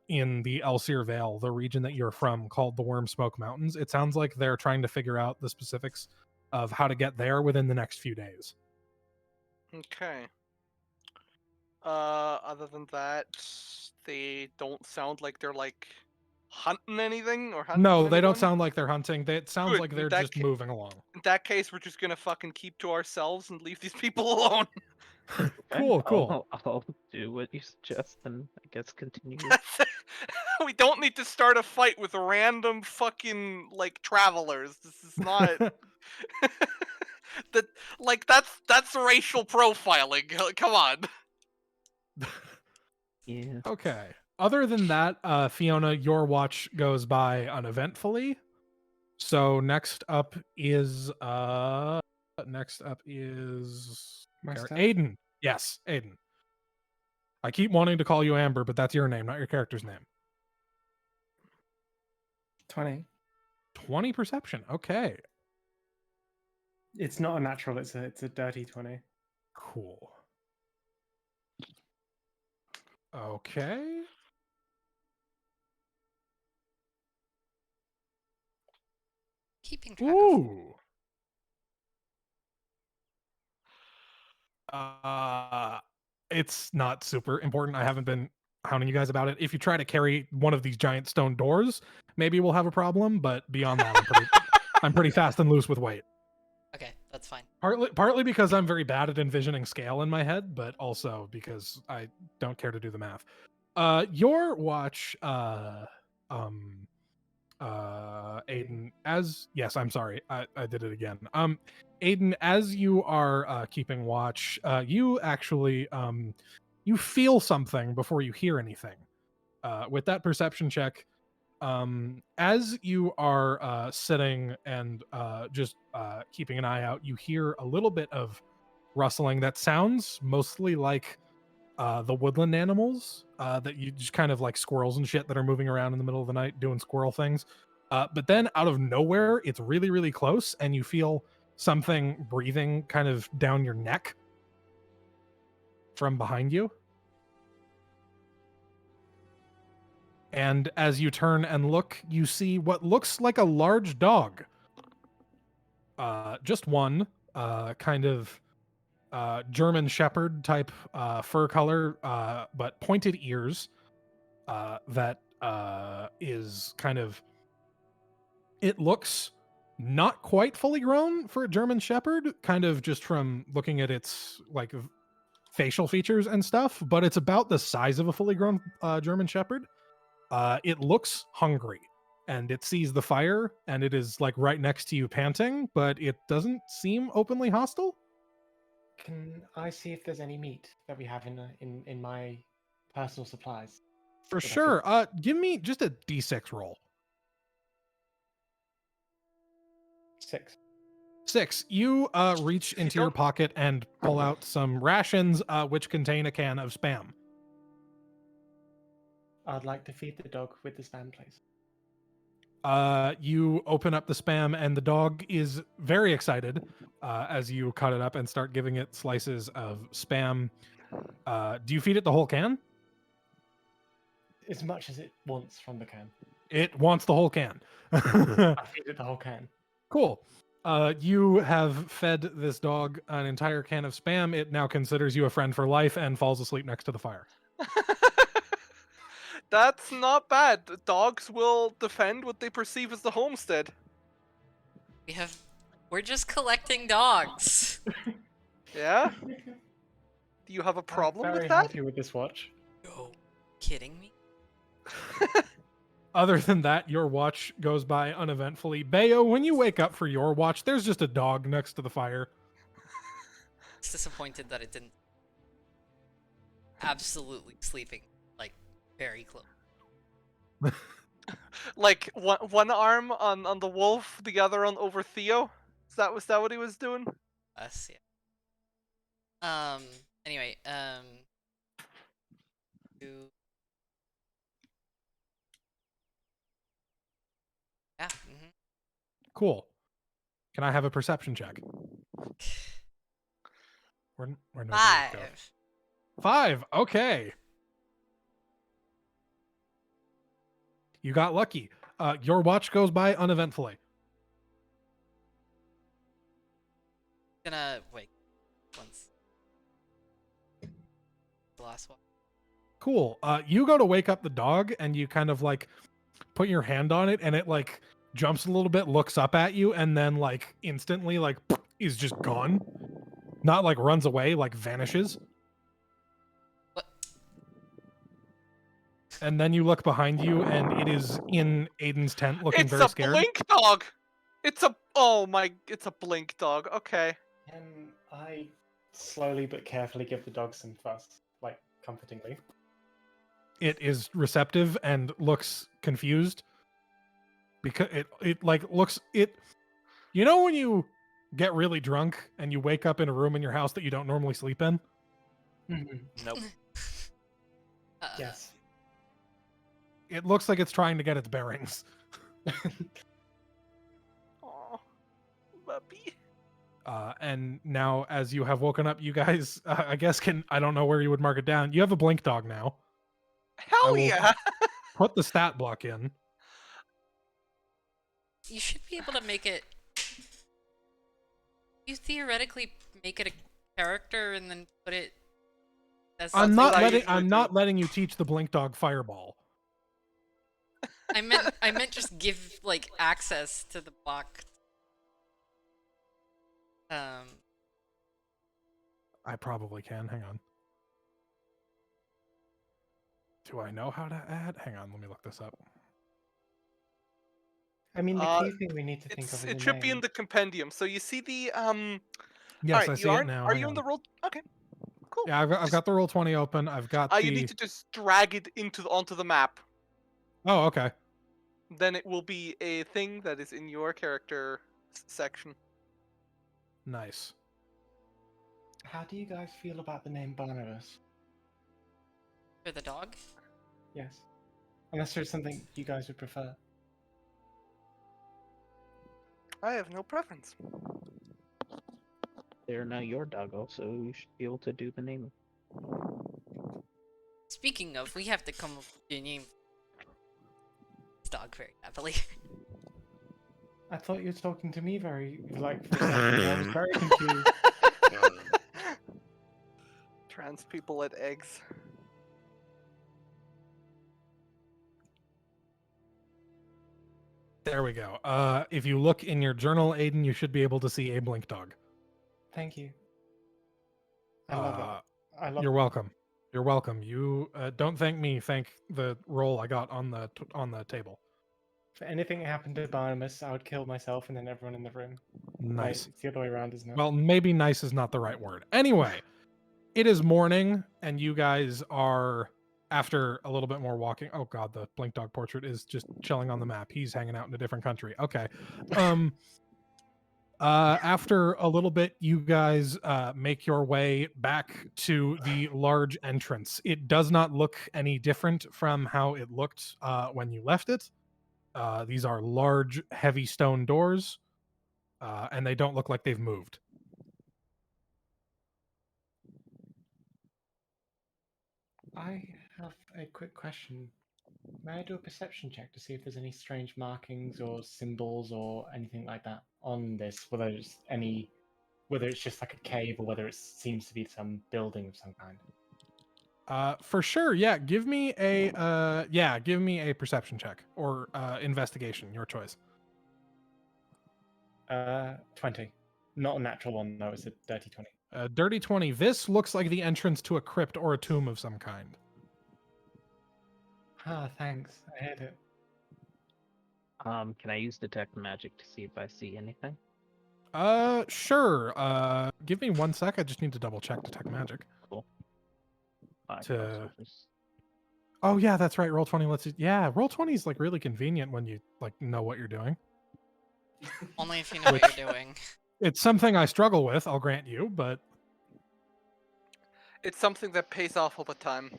in the Elsir Vale, the region that you're from, called the Wormsmoke Mountains. It sounds like they're trying to figure out the specifics of how to get there within the next few days. Okay. Other than that, they don't sound like they're like hunting anything or hunting. No, they don't anyone? sound like they're hunting. It sounds Good, like in they're that just ca- moving along. In that case, we're just gonna fucking keep to ourselves and leave these people alone. Cool. I'll do what you suggest and I guess continue. We don't need to start a fight with random fucking like travelers. This is not that's racial profiling. Come on. Yeah. Okay. Other than that, Fiona, your watch goes by uneventfully. So next up is My step? Aiden. Yes, Aiden. I keep wanting to call you Amber, but that's your name, not your character's name. 20. 20 perception. Okay. It's not a natural, it's a dirty 20. Cool. Okay. Keeping track of. Ooh. It's not super important. I haven't been hounding you guys about it. If you try to carry one of these giant stone doors, maybe we'll have a problem. But beyond that, I'm pretty fast and loose with weight. Okay, that's fine. Partly because I'm very bad at envisioning scale in my head, but also because I don't care to do the math. Your watch, Aiden, I'm sorry, I did it again. Aiden, as you are keeping watch, you actually you feel something before you hear anything. With that perception check, as you are sitting and just keeping an eye out, you hear a little bit of rustling that sounds mostly like the woodland animals that you just kind of like squirrels and shit that are moving around in the middle of the night doing squirrel things. But then out of nowhere, it's really, really close, and you feel something breathing kind of down your neck from behind you. And as you turn and look, you see what looks like a large dog. Just one, kind of German Shepherd type fur color, but pointed ears. That is kind of. It looks not quite fully grown for a German Shepherd, kind of just from looking at its like facial features and stuff, but it's about the size of a fully grown German Shepherd. It looks hungry and it sees the fire and it is like right next to you panting, but it doesn't seem openly hostile. Can I see if there's any meat that we have in my personal supplies? For that I sure. Give me just a d6 roll. 6. 6. You reach into your pocket and pull out some rations, which contain a can of Spam. I'd like to feed the dog with the Spam, please. You open up the Spam and the dog is very excited as you cut it up and start giving it slices of Spam. Do you feed it the whole can? As much as it wants from the can. It wants the whole can. I feed it the whole can. Cool. You have fed this dog an entire can of Spam. It now considers you a friend for life and falls asleep next to the fire. That's not bad. Dogs will defend what they perceive as the homestead. We're just collecting dogs. Yeah? Do you have a problem I'm with very that? happy with this watch. No. Kidding me? Other than that, your watch goes by uneventfully. Bayo, when you wake up for your watch, there's just a dog next to the fire. It's disappointed that it didn't. Absolutely sleeping, like, very close. Like one arm on the wolf, the other on over Theo. Was that what he was doing? Us, yeah. Anyway, you- yeah. Cool. Can I have a perception check? Where no 5. 5. Okay. You got lucky. Your watch goes by uneventfully. Gonna wait once. The last one. Cool. You go to wake up the dog and you kind of like put your hand on it and it like jumps a little bit, looks up at you, and then like instantly like is just gone. Not like runs away, like vanishes. What? And And then you look behind you and it is in Aiden's tent looking very scared. It's a blink dog! It's a blink dog. Okay. Can I slowly but carefully give the dog some fuss, like comfortingly? It is receptive and looks confused. Because it like looks it you know when you get really drunk and you wake up in a room in your house that you don't normally sleep in? Nope. Yes. It looks like it's trying to get its bearings. Oh, puppy. And now, as you have woken up, you guys, I guess, I don't know where you would mark it down. You have a blink dog now. I Hell will yeah! put the stat block in. You should be able to make it. You theoretically make it a character and then put it as I'm something. not I letting. usually I'm do. not letting you teach the blink dog fireball. I meant just give like access to the block. I probably can. Hang on. Do I know how to add? Hang on. Let me look this up. I mean, the Uh, key thing we need to think of is It a should be in name. the compendium. So you see the Yes, Alright, I you see it aren't. now. Are Hang you in on. the roll? Okay, cool. Yeah, I've Just- got the roll 20 open. I've got the. You need to just drag it onto the map. Oh, okay. Then it will be a thing that is in your character section. Nice. How do you guys feel about the name Barnabas? For the dog? Yes. Unless there's something you guys would prefer. I have no preference. They're now your doggo, so you should be able to do the name. Speaking of, we have to come up with a name for this dog very happily. I thought you were talking to me for a second. I was very confused. Trans people at eggs. There we go. If you look in your journal, Aiden, you should be able to see a blink dog. Thank you. I love it. I love You're welcome. You're welcome. You don't thank me. Thank the roll I got on the table. For anything that happened to Barnabas, I would kill myself and then everyone in the room. Nice. It's the other way around, isn't it? Well, maybe nice is not the right word. Anyway, it is morning, and you guys are, after a little bit more walking. Oh God, the blink dog portrait is just chilling on the map. He's hanging out in a different country. Okay. After a little bit, you guys make your way back to the large entrance. It does not look any different from how it looked when you left it. These are large, heavy stone doors, and they don't look like they've moved. I have a quick question. May I do a perception check to see if there's any strange markings or symbols or anything like that on this? Whether it's just like a cave or whether it seems to be some building of some kind. For sure, yeah. Give me a perception check or investigation, your choice. 20. Not a natural one though. It's a dirty 20. Dirty 20. This looks like the entrance to a crypt or a tomb of some kind. Ah, thanks. I heard it. Can I use detect magic to see if I see anything? Sure. Give me 1 sec. I just need to double check detect magic. Cool. Oh yeah, that's right. Roll 20 lets you. Yeah, roll 20 is like really convenient when you like know what you're doing. Only if you know what you're doing. It's something I struggle with, I'll grant you, but It's something that pays off all the time.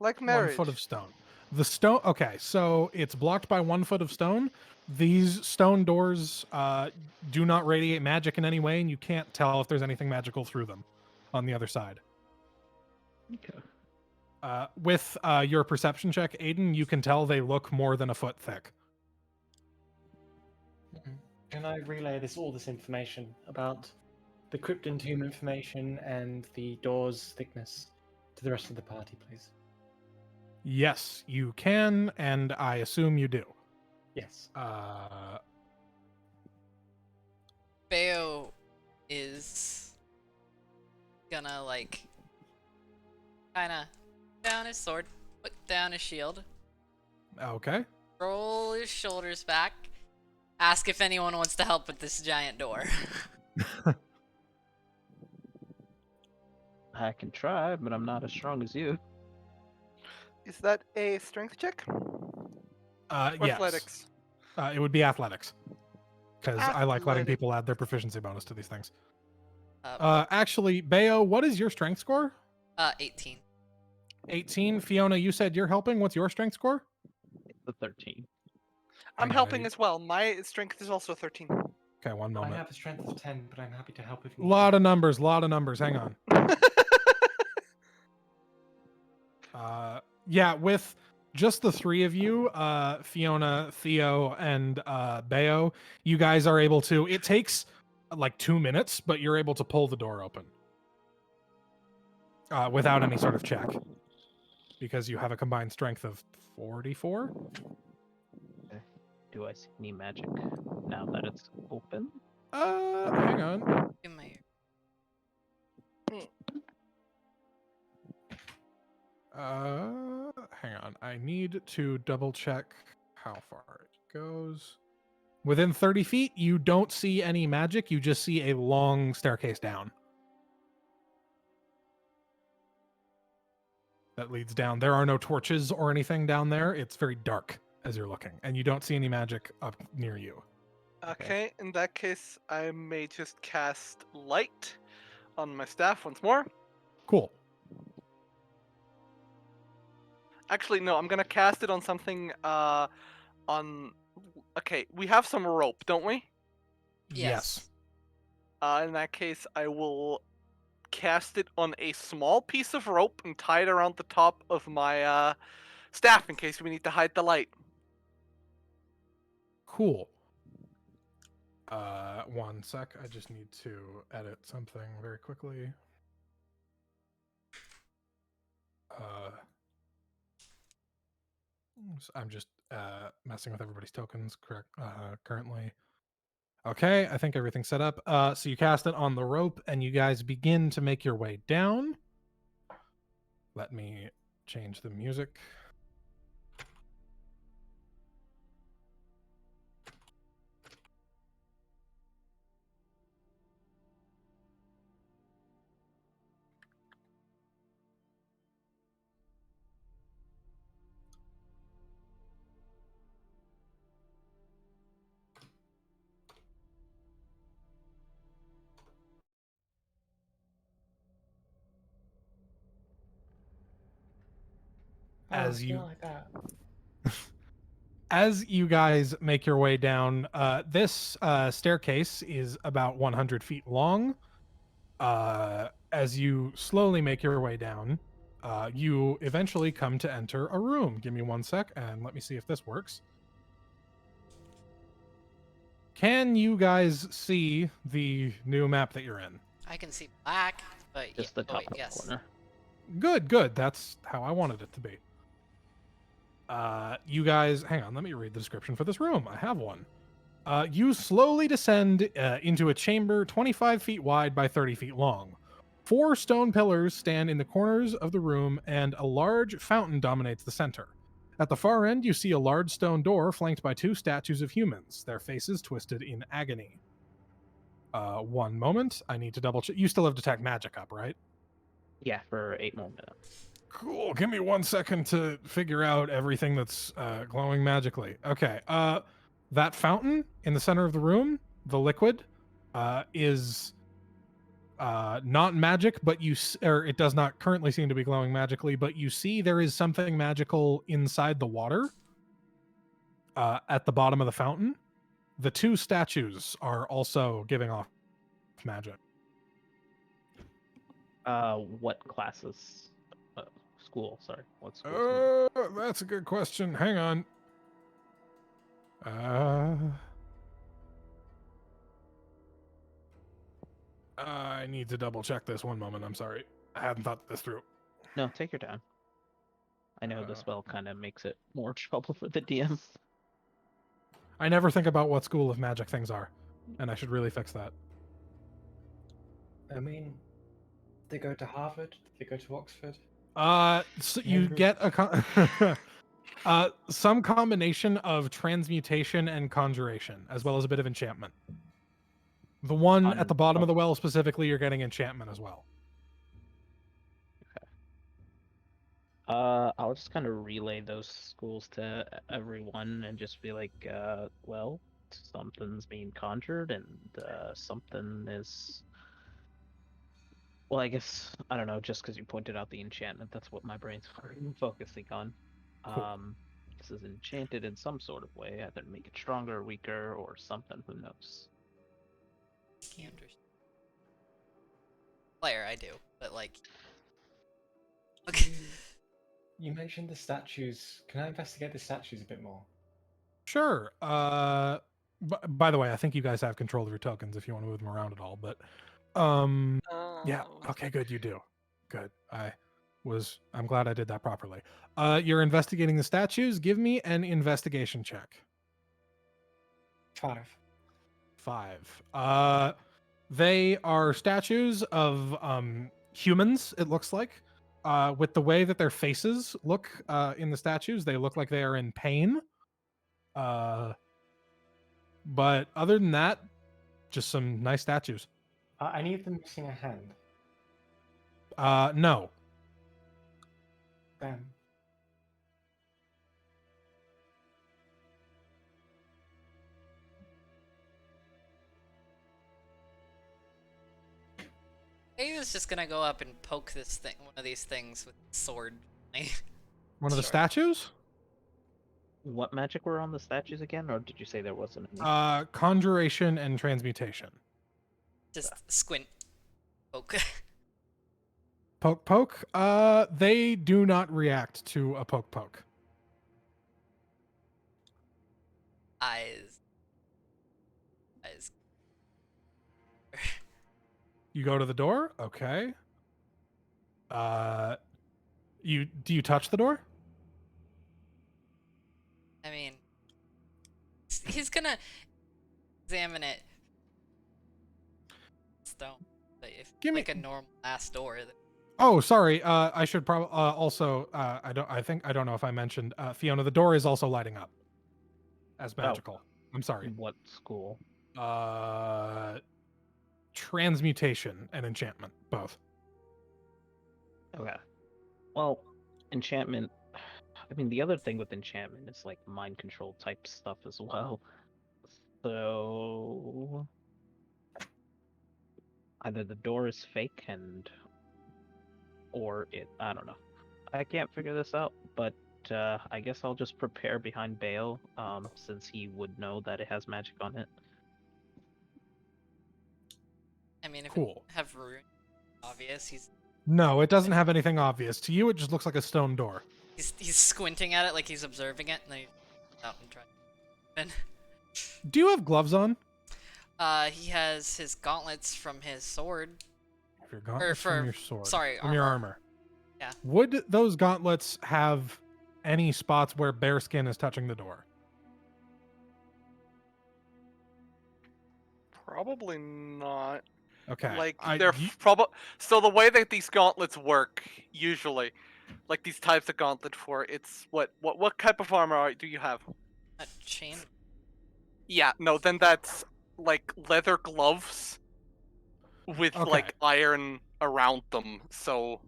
Like marriage. 1 foot of stone. The stone. Okay, so it's blocked by 1 foot of stone. These stone doors do not radiate magic in any way, and you can't tell if there's anything magical through them on the other side. Okay. With your perception check, Aiden, you can tell they look more than a foot thick. Can I relay all this information about the crypt and tomb information and the door's thickness to the rest of the party, please? Yes, you can, and I assume you do. Yes. Bayo is gonna like kinda down his sword, put down his shield, Okay. roll his shoulders back, ask if anyone wants to help with this giant door. I can try, but I'm not as strong as you. Is that a strength check? Or Yes. athletics? It would be athletics. Because I like letting Athletics. people add their proficiency bonus to these things. Uh, Actually, Bayo, what is your strength score? 18. 18. Fiona, you said you're helping. What's your strength score? The 13. I'm Hang on, I helping need- as well. My strength is also 13. Okay, one I moment. have a strength of 10, but I'm happy to help if A need lot be. of numbers, lot of numbers. Hang on. Yeah, with just the three of you, Fiona, Theo, and Bayo, you guys are able to. It takes like 2 minutes, but you're able to pull the door open without any sort of check because you have a combined strength of 44. Do I see any magic now that it's open? Hang on. Give my Hang on. I need to double check how far it goes. Within 30 feet, you don't see any magic. You just see a long staircase down that leads down. There are no torches or anything down there. It's very dark as you're looking, and you don't see any magic up near you. Okay, in that case, I may just cast light on my staff once more. Cool. Actually, no, I'm gonna cast it on something. On. Okay, we have some rope, don't we? Yes. In that case, I will cast it on a small piece of rope and tie it around the top of my staff in case we need to hide the light. Cool. 1 sec. I just need to edit something very quickly. I'm just messing with everybody's tokens currently. Okay, I think everything's set up. So you cast it on the rope, and you guys begin to make your way down. Let me change the music. As you like that. as you guys make your way down, this staircase is about 100 feet long. As you slowly make your way down, you eventually come to enter a room. Give me 1 sec, and let me see if this works. Can you guys see the new map that you're in? I can see black, but Just yeah. the top wait, left yes. corner. Good, good. That's how I wanted it to be. You guys, hang on, let me read the description for this room. I have one. You slowly descend into a chamber 25 feet wide by 30 feet long. 4 stone pillars stand in the corners of the room, and a large fountain dominates the center. At the far end, you see a large stone door flanked by 2 statues of humans, their faces twisted in agony. 1 moment. I need to double check. You still have Detect Magic up, right? Yeah, for 8 more minutes. Cool. Give me 1 second to figure out everything that's glowing magically. Okay. That fountain in the center of the room, the liquid, is not magic, but or it does not currently seem to be glowing magically. But you see there is something magical inside the water. At the bottom of the fountain, the 2 statues are also giving off magic. What classes? School, sorry. What school? That's a good question. Hang on. I need to double check this 1 moment. I'm sorry. I hadn't thought this through. No, take your time. I know the spell kind of makes it more trouble for the DM. I never think about what school of magic things are, and I should really fix that. I mean, they go to Harvard, they go to Oxford. So you get a some combination of transmutation and conjuration, as well as a bit of enchantment. The one at the bottom of the well specifically, you're getting enchantment as well. I'll just kind of relay those schools to everyone and just be like, well, something's being conjured and something is Well, I guess I don't know. Just because you pointed out the enchantment, that's what my brain's focusing on. Cool. This is enchanted in some sort of way, either to make it stronger, weaker, or something. Who knows? Can't understand. Player, I do, but like. Okay. You mentioned the statues. Can I investigate the statues a bit more? Sure. By the way, I think you guys have control of your tokens if you want to move them around at all. But yeah. Oh. Okay. Good. You do. Good. I'm glad I did that properly. You're investigating the statues. Give me an investigation check. 5. 5. They are statues of humans. It looks like. With the way that their faces look in the statues, they look like they are in pain. But other than that, just some nice statues. Are any of them missing a hand? No. Damn. He was just gonna go up and poke one of these things with a sword. One of the Sure. statues? What magic were on the statues again, or did you say there wasn't any? Conjuration and transmutation. Just squint, poke. Poke poke. They do not react to a poke poke. Eyes. You go to the door. Okay. Do you touch the door? I mean, he's gonna examine it. Stone. But if Give me- like a normal ass door, then Oh, sorry. I should probably also. I don't know if I mentioned. Fiona, the door is also lighting up as magical. I'm sorry. What school? Transmutation and enchantment, both. Okay. Well, enchantment. I mean, the other thing with enchantment is like mind control type stuff as well. So either the door is fake or I don't know. I can't figure this out, but I guess I'll just prepare behind Bale, since he would know that it has magic on it. I mean, if Cool. it have rune obvious, No, it doesn't have anything obvious. To you, it just looks like a stone door. he's squinting at it like he's observing it, and then he's out and trying. Do you have gloves on? He has his gauntlets from his sword. If your gauntlets from for- your sword. sorry, from your armor. Yeah. Would those gauntlets have any spots where bare skin is touching the door? Probably not. Okay. Like I- they're you- probably so the way that these gauntlets work usually, like these types of gauntlet it's what type of armor do you have? A chain. Yeah, no, then that's like leather gloves with Okay. like iron around them. So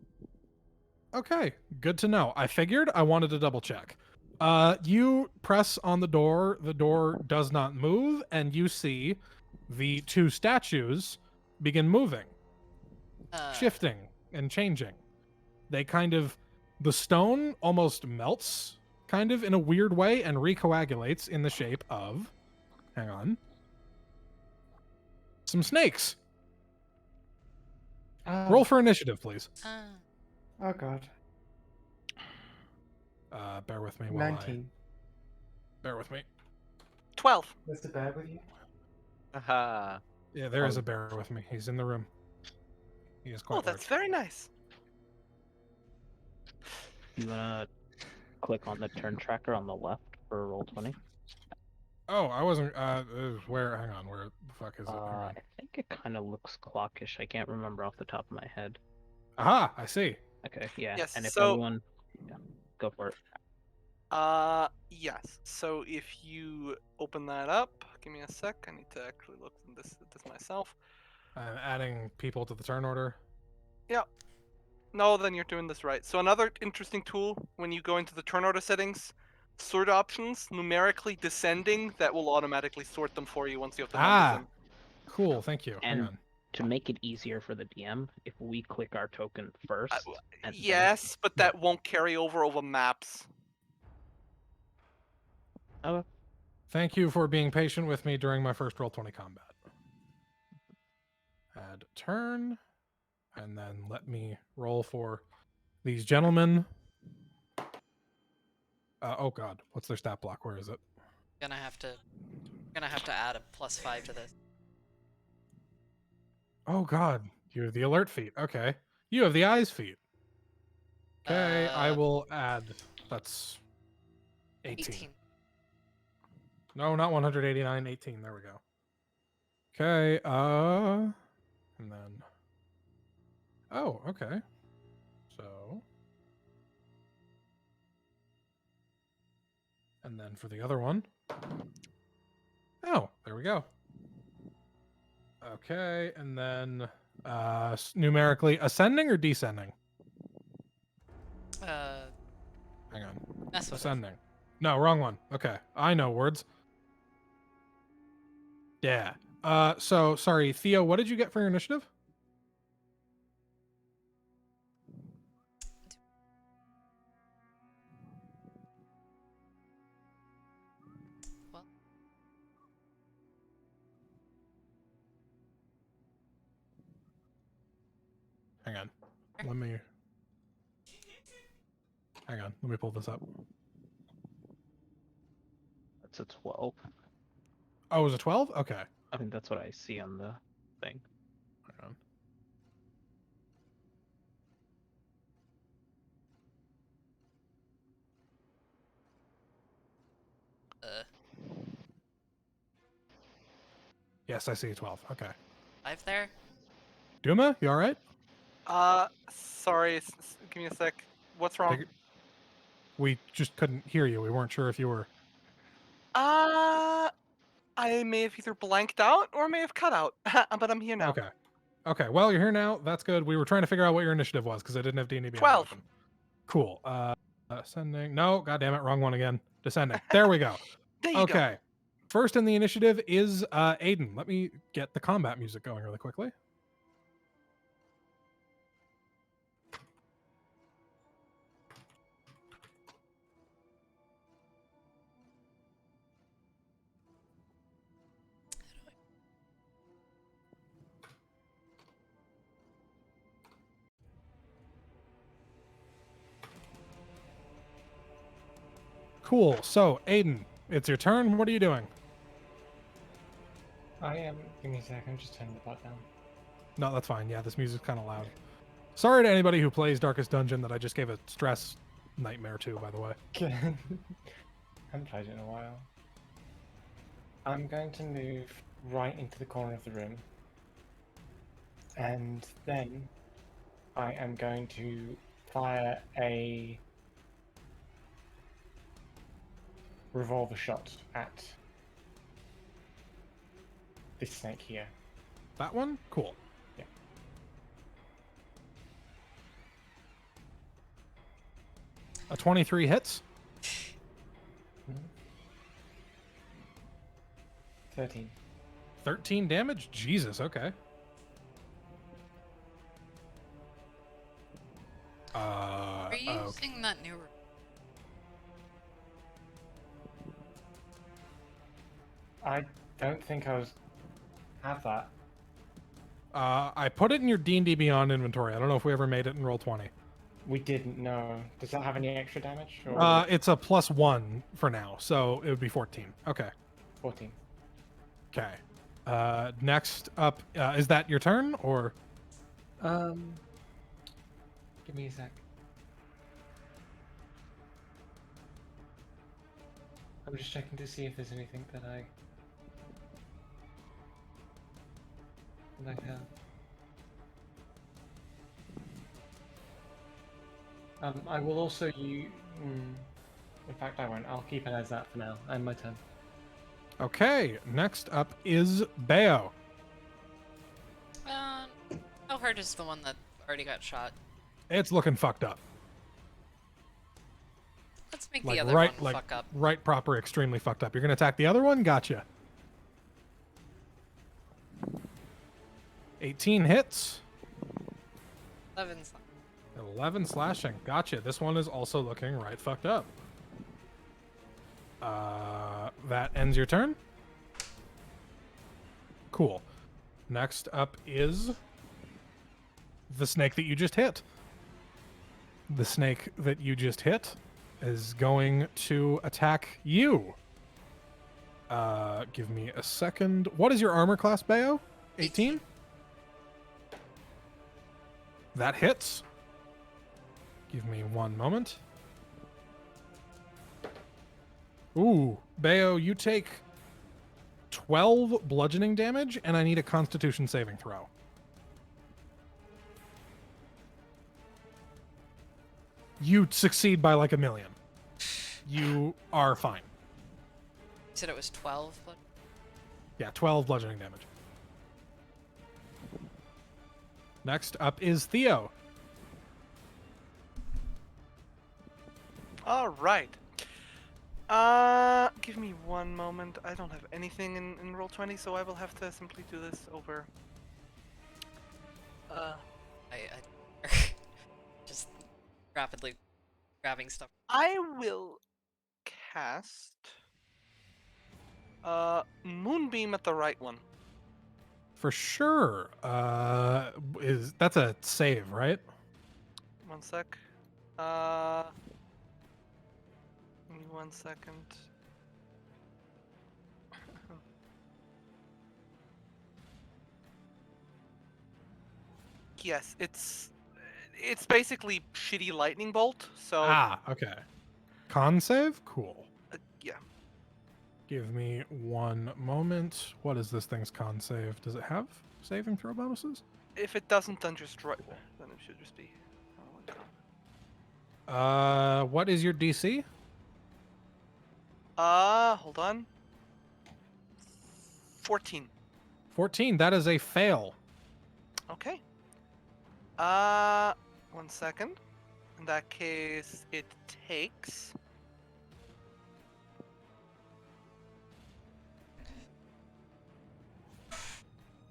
Okay, good to know. I figured I wanted to double check. You press on the door does not move, and you see the two statues begin moving, shifting, and changing. They the stone almost melts, kind of in a weird way, and recoagulates in the shape of, hang on, some snakes. Roll for initiative, please. Oh god. Bear with me while 19. bear with me. 12. There's the bear with you? Aha. Yeah, there is a bear with me. He's in the room. He is quite Oh, that's large. very nice. You wanna click on the turn tracker on the left for roll 20? Oh, I wasn't. Where? Hang on. Where the fuck is it? Hang on. I think it kind of looks clockish. I can't remember off the top of my head. Aha! I see. Okay, yeah. Yes, And if so- everyone, yeah, go for it. Yes. So if you open that up, give me a sec. I need to actually look at this myself. I'm adding people to the turn order. No, then you're doing this right. So another interesting tool when you go into the turn order settings, sort options, numerically descending, that will automatically sort them for you once you have the numbers Ah. in. Cool. Thank you. Hang And on. to make it easier for the DM, if we click our token first, and then Yes, but Yeah. that won't carry over maps. oh, Thank you for being patient with me during my first Roll20 combat. Add turn, and then let me roll for these gentlemen. Oh god, what's their stat block? Where is it? Gonna have to add a +5 to this. Oh god, you have the alert feat. Okay. You have the eyes feat. Okay, I will add. That's 18. 18. No, not 189, 18. There we go. Okay, and then oh, okay. So and then for the other one. Oh, there we go. Okay, and then numerically ascending or descending? Hang on. That's what Ascending. No, wrong one. Okay. I know words. Yeah. So sorry, Theo, what did you get for your initiative? Well, Hang on. Let me pull this up. that's a 12. Oh, it was a 12? Okay. I think that's what I see on the thing. Hang on. Yes, I see a 12. Okay. 5 there. Duma, you all right? Sorry, give me a sec. What's wrong? We just couldn't hear you. We weren't sure if you were. I may have either blanked out or may have cut out, but I'm here now. Okay. Okay. Well, you're here now. That's good. We were trying to figure out what your initiative was because I didn't have D&D Beyond 12. open. Cool. Ascending. No, god damn it, wrong one again. Descending. There we go. There you go. Okay. First in the initiative is Aiden. Let me get the combat music going really quickly. Cool. So, Aiden, it's your turn. What are you doing? I am. Give me a sec. I'm just turning the pot down. No, that's fine. Yeah, this music's kind of loud. Sorry to anybody who plays Darkest Dungeon that I just gave a stress nightmare to, by the way. Haven't played it in a while. I'm going to move right into the corner of the room. And then I am going to fire a revolver shot at this snake here. That one? Cool. Yeah. A 23 hits. 13. 13 damage? Jesus, okay. Are you okay. using that new? I don't think I was have that. I put it in your D&D Beyond inventory. I don't know if we ever made it in Roll20. We didn't know. Does that have any extra damage? Or It's a +1 for now, so it would be 14. Okay. 14. Okay. Next up, is that your turn, or? Give me a sec. I'm just checking to see if there's anything that I have. I will also use. In fact, I won't. I'll keep it as that for now. And my turn. Okay. Next up is Bayo. Elhard is the one that already got shot. It's looking fucked up. Let's make Like the other right, one like fuck up. right, proper, extremely fucked up. You're gonna attack the other one? Gotcha. 18 hits. 11. 11 slashing. Gotcha. This one is also looking right fucked up. That ends your turn. Cool. Next up is the snake that you just hit. The snake that you just hit is going to attack you. Give me a second. What is your armor class, Bayo? 18? That hits. Give me one moment. Ooh, Bayo, you take 12 bludgeoning damage, and I need a Constitution saving throw. You succeed by like a million. You are fine. You said it was 12? Yeah, 12 bludgeoning damage. Next up is Theo. All right. Give me one moment. I don't have anything in Roll20, so I will have to simply do this over. I just rapidly grabbing stuff. I will cast Moonbeam at the right one. For sure. That's a save, right? One sec. Give me 1 second. Yes, it's basically shitty lightning bolt. So Okay. Con save? Cool. yeah. Give me one moment. What is this thing's con save? Does it have saving throw bonuses? If it doesn't, then just right. Then it should just be. Oh my god. What is your DC? Hold on. 14. 14. That is a fail. Okay. 1 second. In that case, it takes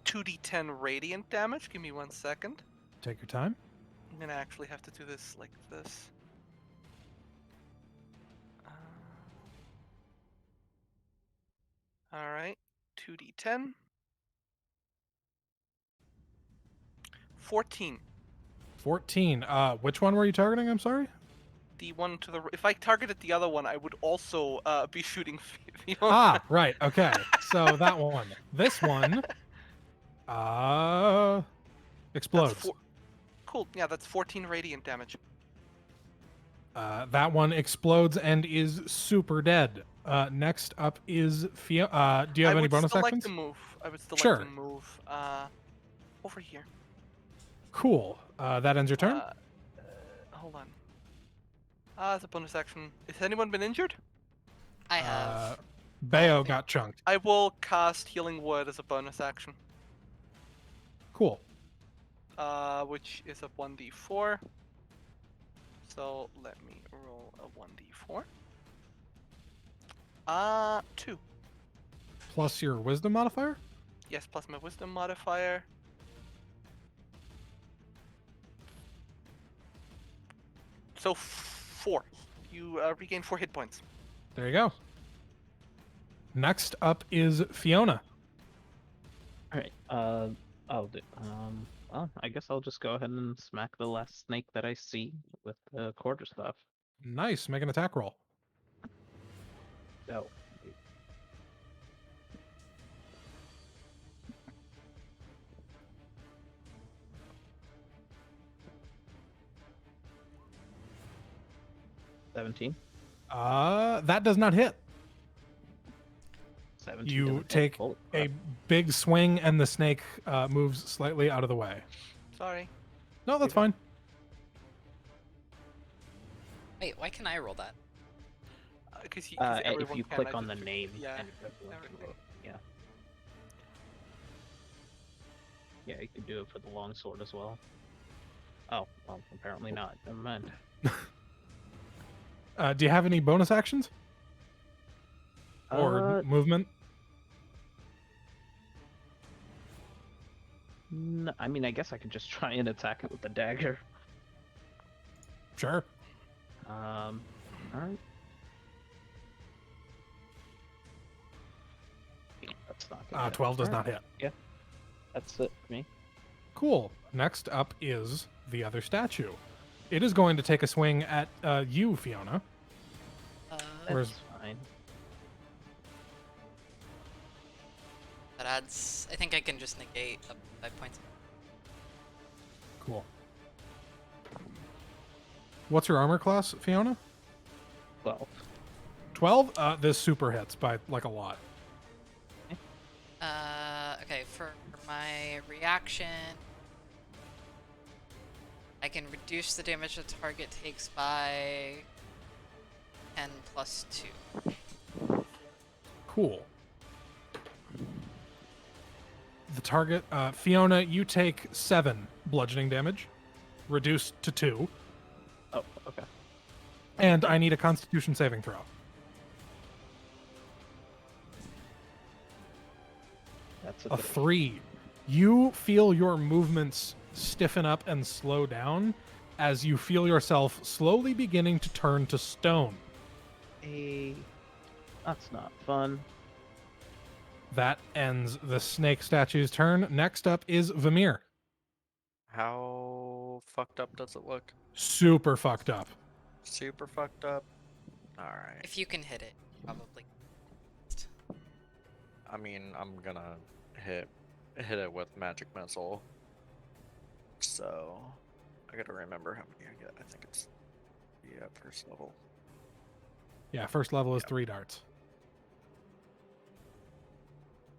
2d10 radiant damage. Give me 1 second. Take your time. I'm gonna actually have to do this like this. All right, 2d10. 14. 14. Which one were you targeting? I'm sorry. The one to the if I targeted the other one, I would also be shooting Fiona. Ah, right. Okay. So that one. This one explodes. Cool. Yeah, that's 14 radiant damage. That one explodes and is super dead. Next up is Fiona. Do you have any bonus actions? actions? I would still Sure. like to move over here. Cool. That ends your turn. Hold on. As a bonus action. Has anyone been injured? I have. Bayo got chunked. I will cast Healing Word as a bonus action. Cool. Which is a 1d4. So let me roll a 1d4. 2. Plus your wisdom modifier? Yes, plus my wisdom modifier. So 4. You regain 4 hit points. There you go. Next up is Fiona. All right. Well, I guess I'll just go ahead and smack the last snake that I see with the quarterstaff. Nice. Make an attack roll. Oh. 17. That does not hit. 17 You doesn't hit. take Holy a crap. big swing, and the snake moves slightly out of the way. Sorry. No, that's fine. Wait, why can I roll that? Because If you click on the name, Yeah. and everyone can vote. Yeah. Yeah, you could do it for the longsword as well. Oh, well, apparently not. Never mind. Do you have any bonus actions or movement? I mean, I guess I could just try and attack it with the dagger. Sure. Alright. That's not gonna hit. 12 does Alright, not hit. that's it for me. Cool. Next up is the other statue. It is going to take a swing at you, Fiona. Where's- That's fine. That adds. I think I can just negate up 5 points. Cool. What's your armor class, Fiona? 12. 12? This super hits by like a lot. Okay, for my reaction, I can reduce the damage the target takes by 10 plus 2. Cool. The target, Fiona, you take 7 bludgeoning damage, reduced to 2, Oh, okay. and I need a Constitution saving throw. That's A 3. You feel your movements stiffen up and slow down as you feel yourself slowly beginning to turn to stone. That's not fun. That ends the snake statue's turn. Next up is Vamir. How fucked up does it look? Super fucked up. Super fucked up. Alright. If you can hit it, probably. I mean, I'm gonna hit it with magic missile. So I gotta remember how many I get. I think it's first level. Yeah, first level is 3 darts.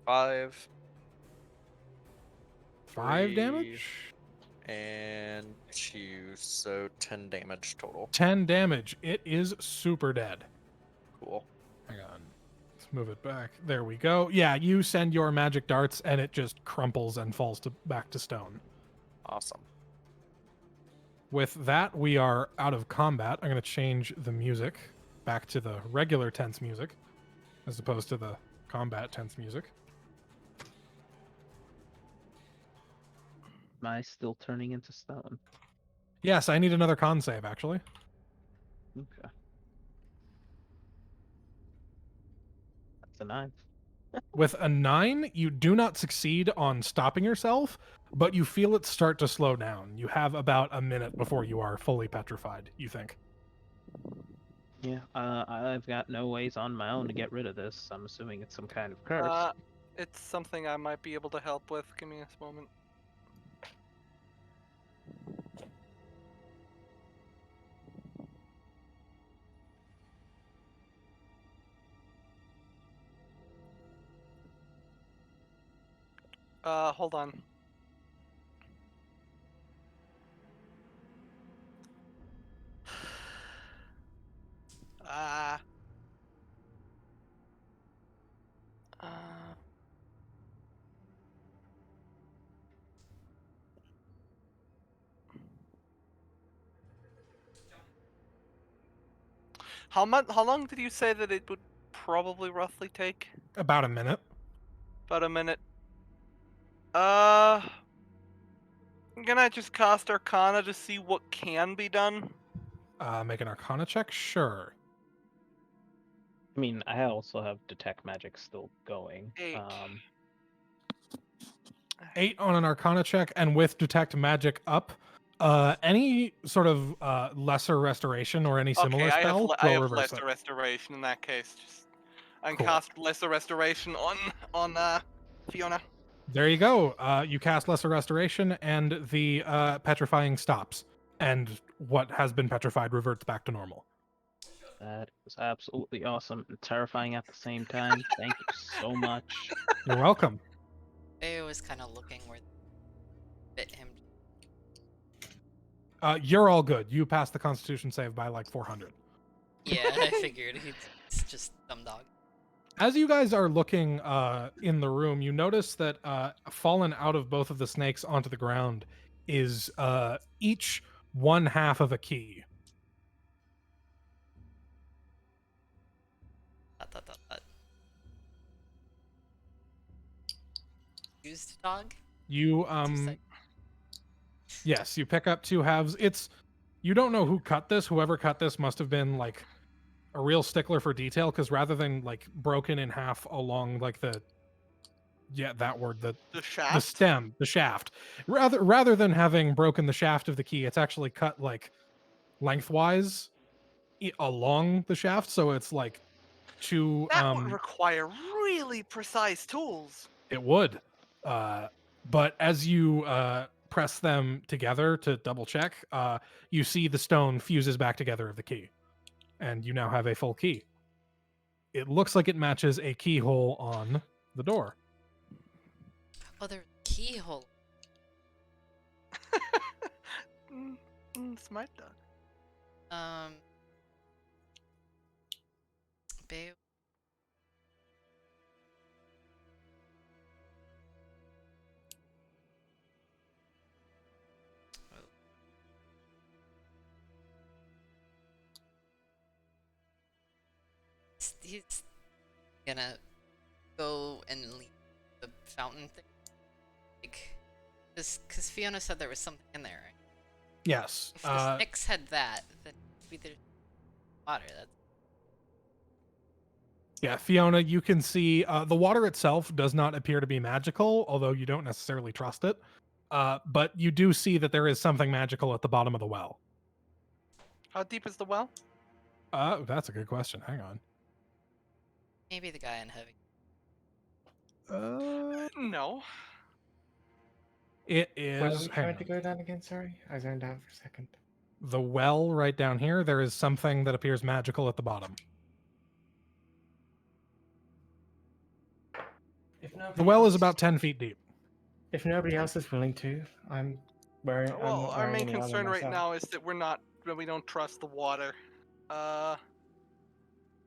5. 5 3, damage? And 2, so 10 damage total. 10 damage. It is super dead. Cool. Hang on. Let's move it back. There we go. Yeah, you send your magic darts and it just crumples and falls back to stone. Awesome. With that, we are out of combat. I'm going to change the music back to the regular tense music as opposed to the combat tense music. Am I still turning into stone? Yes, I need another con save, actually. Okay. That's a 9. With a 9, you do not succeed on stopping yourself, but you feel it start to slow down. You have about a minute before you are fully petrified, you think. Yeah, I've got no ways on my own to get rid of this. I'm assuming it's some kind of curse. It's something I might be able to help with. Give me a moment. Hold on. Ah. How long did you say that it would probably roughly take? About a minute. About a minute. Can I just cast Arcana to see what can be done? Make an Arcana check? Sure. I mean, I also have detect magic still going. 8. 8 on an Arcana check, and with Detect Magic up, any sort of lesser restoration or any similar Okay, spell I will have reverse lesser it. restoration in that case. Just I can Cool. cast lesser restoration on Fiona. There you go. You cast Lesser Restoration, and the petrifying stops, and what has been petrified reverts back to normal. That is absolutely awesome and terrifying at the same time. Thank you so much. You're welcome. I was kind of looking where bit him. You're all good. You passed the Constitution save by like 400. Yeah, I figured he's just dumb dog. As you guys are looking in the room, you notice that fallen out of both of the snakes onto the ground is each one half of a key. Used dog. You sec- yes, you pick up 2 halves. You don't know who cut this. Whoever cut this must have been like a real stickler for detail, because rather than like broken in half along like that word, The the shaft. stem, the shaft, rather than having broken the shaft of the key, it's actually cut like lengthwise along the shaft, so it's like two That would require really precise tools. it would. But as you press them together to double check, you see the stone fuses back together of the key, and you now have a full key. It looks like it matches a keyhole on the door. Oh, there's a keyhole. Smart dog. Babe. He's gonna go and leave the fountain thing. Like, because Fiona said there was something in there, right? Yes. If the Snicks had that, then maybe there's water. That's Yeah, Fiona, you can see the water itself does not appear to be magical, although you don't necessarily trust it. But you do see that there is something magical at the bottom of the well. How deep is the well? That's a good question. Hang on. maybe the guy in heavy. No. It Where are is. we Hang trying to on. go down again? Sorry, I zoned out for a second. The well right down here, there is something that appears magical at the bottom. If The nobody well is else- about 10 feet deep. If nobody else is willing to, I'm wearing. I'm Well, not our wearing main any armor concern right myself. now is that we don't trust the water.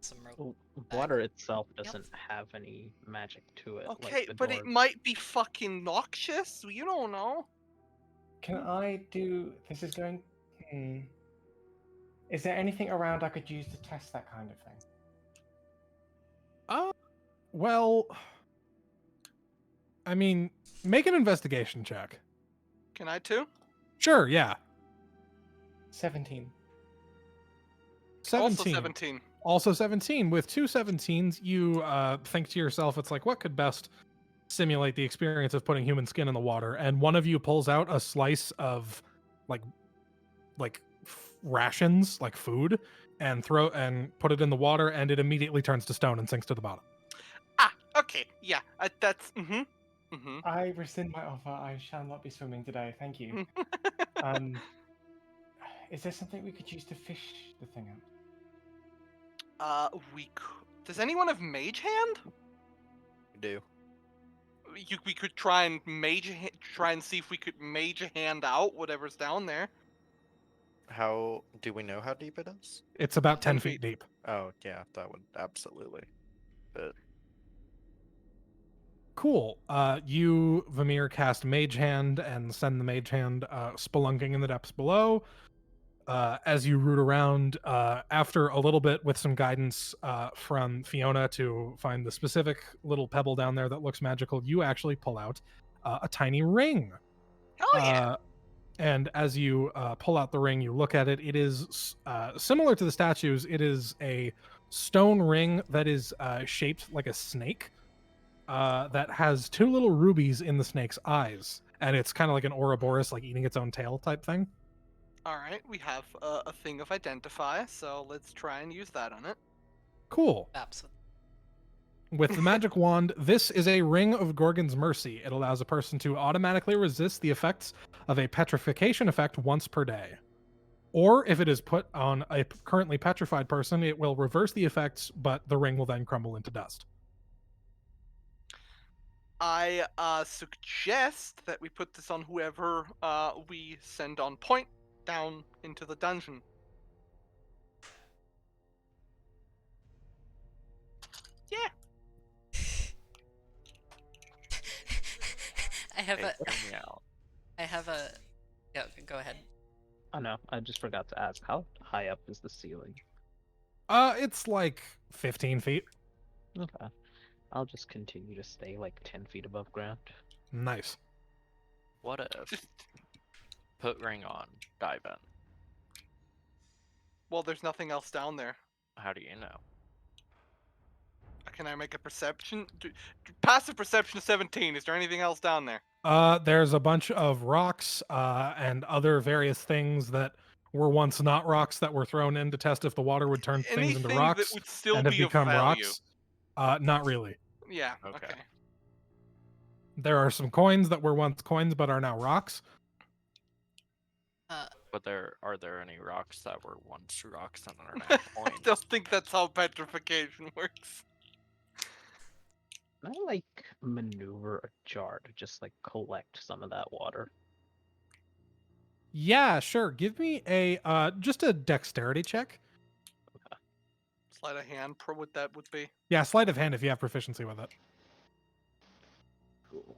Some rope. Well, back. water itself doesn't have any magic to it. Okay, like the but door. it might be fucking noxious. You don't know. Can I do? This is going. Is there anything around I could use to test that kind of thing? Well, I mean, make an investigation check. Can I too? Sure, yeah. 17. 17. Also 17. Also 17. With 2 17s, you think to yourself, it's like, what could best simulate the experience of putting human skin in the water? And one of you pulls out a slice of like rations, like food, and put it in the water, and it immediately turns to stone and sinks to the bottom. Ah, okay, yeah, that's I rescind my offer. I shall not be swimming today. Thank you. Is there something we could use to fish the thing out? Does anyone have mage hand? We do. We could try and try and see if we could mage a hand out whatever's down there. How do we know how deep it is? It's about 10 10 feet feet. deep. Oh yeah, that would absolutely. But Cool. You, Vamir, cast Mage Hand and send the Mage Hand spelunking in the depths below. As you root around, after a little bit with some guidance from Fiona to find the specific little pebble down there that looks magical, you actually pull out a tiny ring. Hell yeah! And as you pull out the ring, you look at it. It is similar to the statues. It is a stone ring that is shaped like a snake that has 2 little rubies in the snake's eyes. And it's kind of like an Ouroboros, like eating its own tail type thing. All right, we have a thing of identify, so let's try and use that on it. Cool. Absolutely. With the magic wand, this is a Ring of Gorgon's Mercy. It allows a person to automatically resist the effects of a petrification effect once per day. Or if it is put on a currently petrified person, it will reverse the effects, but the ring will then crumble into dust. I suggest that we put this on whoever we send on point down into the dungeon. Yeah. I have hey, a. hear me out. I have a. Yeah, go ahead. Oh no, I just forgot to ask. How high up is the ceiling? It's like 15 feet. Okay. I'll just continue to stay like 10 feet above ground. Nice. What if Just put ring on, dive in? well, there's nothing else down there. How do you know? Can I make a perception? Passive perception of 17. Is there anything else down there? There's a bunch of rocks and other various things that were once not rocks that were thrown in to test if the water would turn things into Anything that rocks would still and have be of become value. rocks. Not really. Yeah. Okay. Okay. There are some coins that were once coins but are now rocks. But are there any rocks that were once rocks and are now I coins? don't think that's how petrification works. Can I like maneuver a jar to just like collect some of that water? Yeah, sure. Give me a just a dexterity check. Sleight of hand, per what that would be. Yeah, sleight of hand if you have proficiency with it. Cool.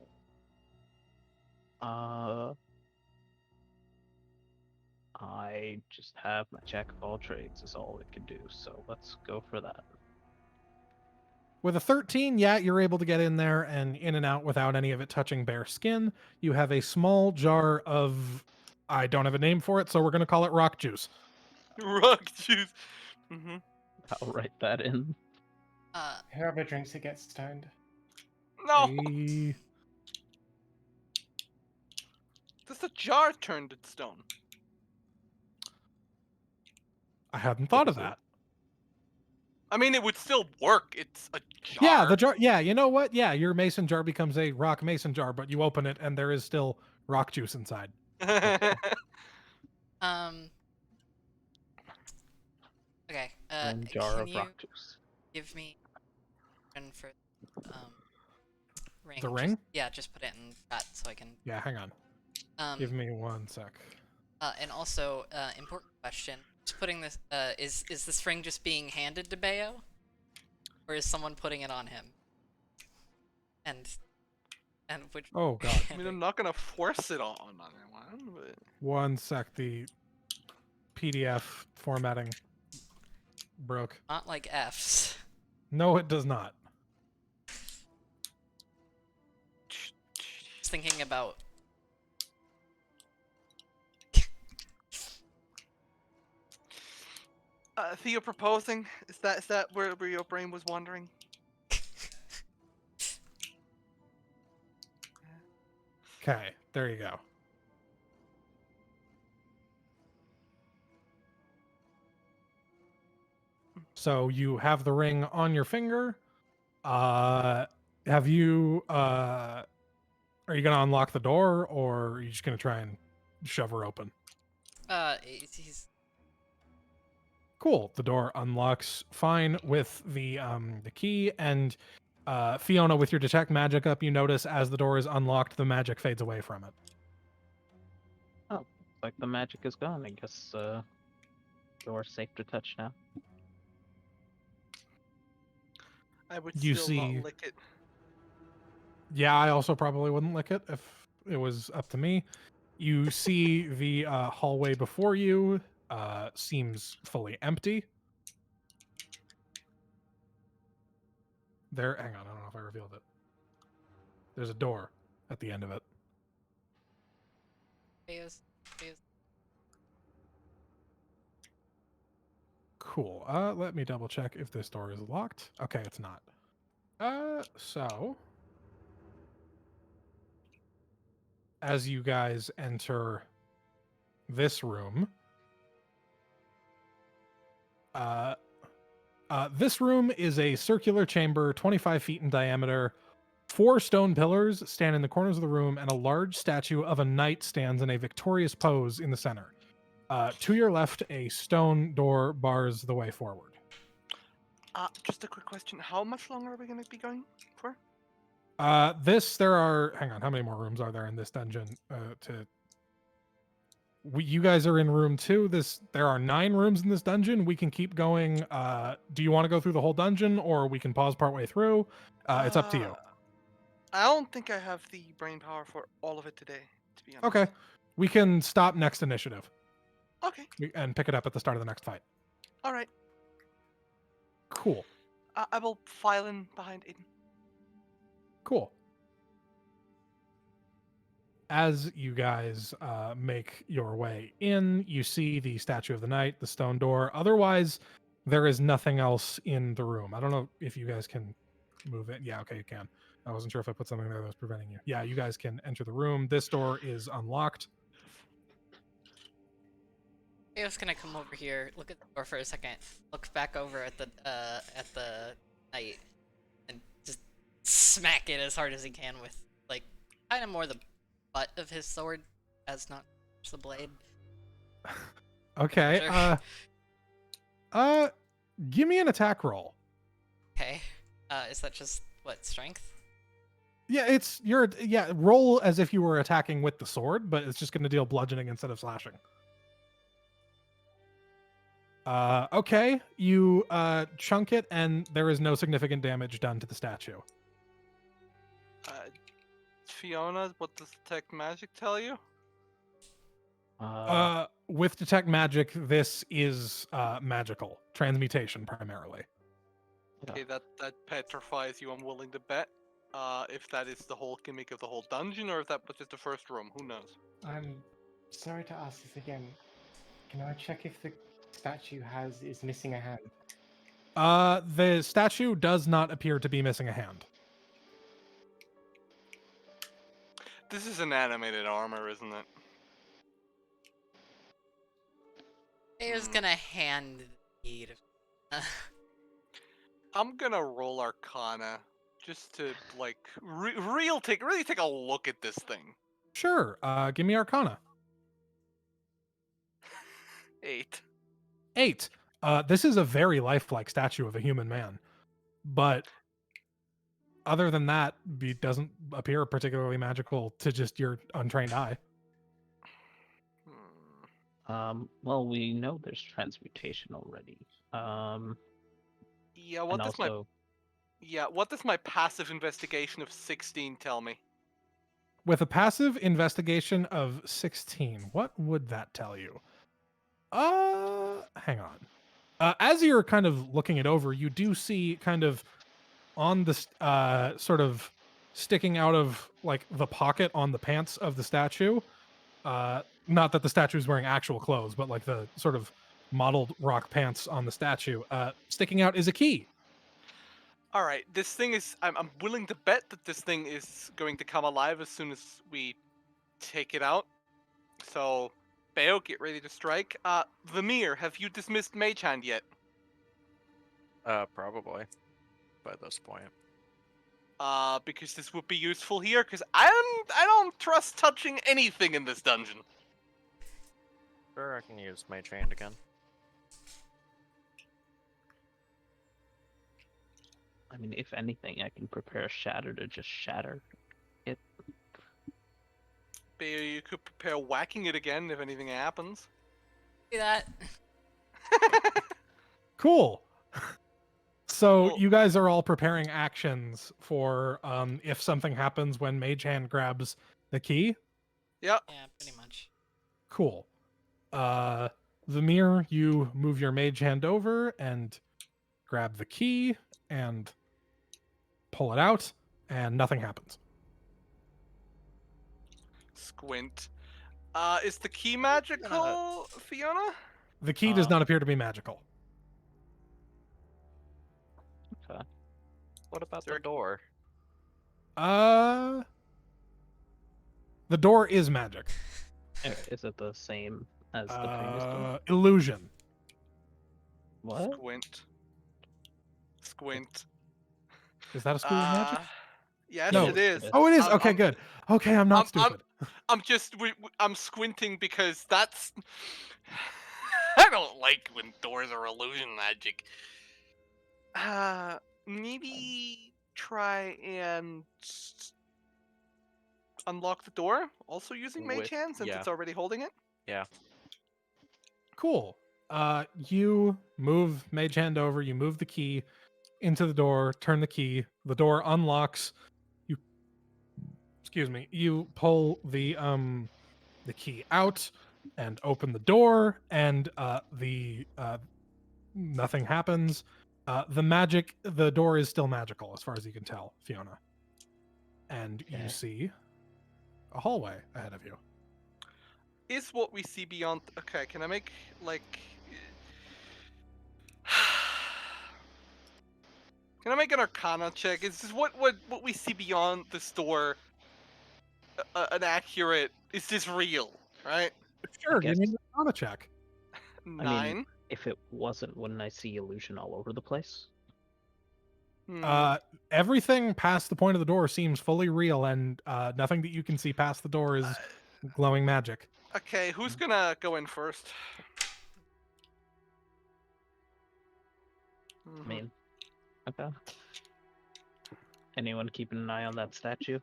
I just have my jack of all trades is all it can do, so let's go for that. With a 13, yeah, you're able to get in there and in and out without any of it touching bare skin. You have a small jar of, I don't have a name for it, so we're going to call it rock juice. Rock juice. Mm-hmm. I'll write that in. Whoever drinks it gets stoned. No! A- Does the jar turned to stone? I hadn't thought of Is it? that. I mean, it would still work. It's a jar. Yeah, the jar. Yeah, you know what? Yeah, your mason jar becomes a rock mason jar, but you open it and there is still rock juice inside. Okay. One jar Can of you rock juice. give me one for ring? The Just- ring? yeah, just put it in chat so I can. Yeah, hang on. Give me 1 sec. And also, important question. Just putting this. Is this ring just being handed to Bayo, or is someone putting it on him? And which? Oh, God. I mean, I'm not gonna force it on anyone, but 1 sec. The PDF formatting broke. Not like F's. No, it does not. Just thinking about. Theo proposing, is that where your brain was wandering? Okay, there you go. So you have the ring on your finger. Have you are you gonna unlock the door or are you just gonna try and shove her open? He's Cool. The door unlocks fine with the key, and Fiona, with your detect magic up, you notice as the door is unlocked, the magic fades away from it. Oh, like the magic is gone. I guess door's safe to touch now. I would You still see- not lick it. Yeah, I also probably wouldn't lick it if it was up to me. You see the hallway before you seems fully empty. There, hang on, I don't know if I revealed it. There's a door at the end of it. Bayo's. Cool. Let me double check if this door is locked. Okay, it's not. So as you guys enter this room, this room is a circular chamber, 25 feet in diameter. 4 stone pillars stand in the corners of the room, and a large statue of a knight stands in a victorious pose in the center. To your left, a stone door bars the way forward. Just a quick question. How much longer are we gonna be going for? There are, hang on, how many more rooms are there in this dungeon? You guys are in room 2. There are 9 rooms in this dungeon. We can keep going. Do you want to go through the whole dungeon, or we can pause partway through? It's up to you. I don't think I have the brain power for all of it today, to be honest. Okay. We can stop next initiative Okay. and pick it up at the start of the next fight. All right. Cool. I will file in behind Aiden. Cool. as you guys make your way in, you see the statue of the knight, the stone door. Otherwise, there is nothing else in the room. I don't know if you guys can move it. Yeah, okay, you can. I wasn't sure if I put something there that was preventing you. Yeah, you guys can enter the room. This door is unlocked. Ayo's gonna come over here, look at the door for a second, look back over at the knight, and just smack it as hard as he can with, like, kind of more the butt of his sword, as not the blade. Okay. Sure. Give me an attack roll. Okay. Is that just what, strength? Yeah, roll as if you were attacking with the sword, but it's just going to deal bludgeoning instead of slashing. Okay, you chunk it, and there is no significant damage done to the statue. Fiona, what does detect magic tell you? With detect magic, this is magical transmutation primarily. Okay, that petrifies you. I'm willing to bet. If that is the whole gimmick of the whole dungeon, or if that was just the first room, who knows? I'm sorry to ask this again. Can I check if the statue is missing a hand? The statue does not appear to be missing a hand. This is an animated armor, isn't it? Ayo's gonna hand the key to... I'm gonna roll Arcana just to like really take a look at this thing. Sure. Give me Arcana. 8. 8. This is a very lifelike statue of a human man, but other than that, it doesn't appear particularly magical to just your untrained eye. Well, we know there's transmutation already. Yeah, what does my passive investigation of 16 tell me? With a passive investigation of 16, what would that tell you? Hang on. As you're kind of looking it over, you do see kind of on the sort of sticking out of like the pocket on the pants of the statue. Not that the statue is wearing actual clothes, but like the sort of modeled rock pants on the statue. Sticking out is a key. All right, this thing is. I'm willing to bet that this thing is going to come alive as soon as we take it out. So, Bale, get ready to strike. Vamir, have you dismissed Mage Hand yet? Probably. By this point. Because this would be useful here. Because I don't trust touching anything in this dungeon. Sure, I can use Mage Hand again. I mean, if anything, I can prepare Shatter to just shatter it. Bale, you could prepare whacking it again if anything happens. See that? Cool. So Cool. you guys are all preparing actions for if something happens when Mage Hand grabs the key. Yep. Yeah, pretty much. Cool. Vamir, you move your Mage Hand over and grab the key and pull it out, and nothing happens. Squint. Is the key magical, Fiona? The key does not appear to be magical. Okay. What about the door? The door is magic. Is it the same as the previous door? Illusion. What? Squint. Is that a school of magic? Yes, No. it is. Oh, it is. I'm- Okay, I'm- good. Okay, I'm not stupid. I'm squinting because that's. I don't like when doors are illusion magic. Maybe try and unlock the door, also using Mage Hand since it's already holding it. Yeah. Cool. You move Mage Hand over, you move the key into the door, turn the key, the door unlocks. You pull the key out and open the door, and nothing happens. The door is still magical as far as you can tell, Fiona. And you see a hallway ahead of you. Is what we see beyond? Okay, can I make like? Can I make an Arcana check? Is this what we see beyond this door an accurate? Is this real? Right? Sure, guess. give me an Arcana check. I 9. mean, if it wasn't, wouldn't I see illusion all over the place? Everything past the point of the door seems fully real, and nothing that you can see past the door is glowing magic. Okay, who's gonna go in first? I mean, okay. Anyone keeping an eye on that statue?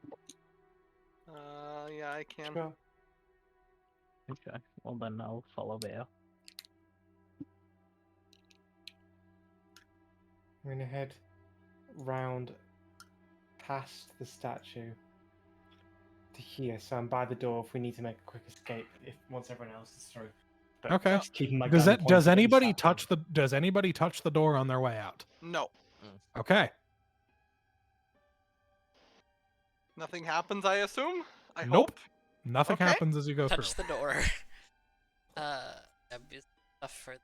Yeah, I can. Sure. Okay, well then I'll follow Bea. I'm gonna head round past the statue to here, so I'm by the door if we need to make a quick escape. If once everyone else is through. But Okay. just keeping my Does gun that does pointed at the anybody statue. does anybody touch the door on their way out? No, Okay. nothing happens. I assume. I Nope. hope. Nothing Okay. happens as you go Touch through. the door. That'd be stuff for.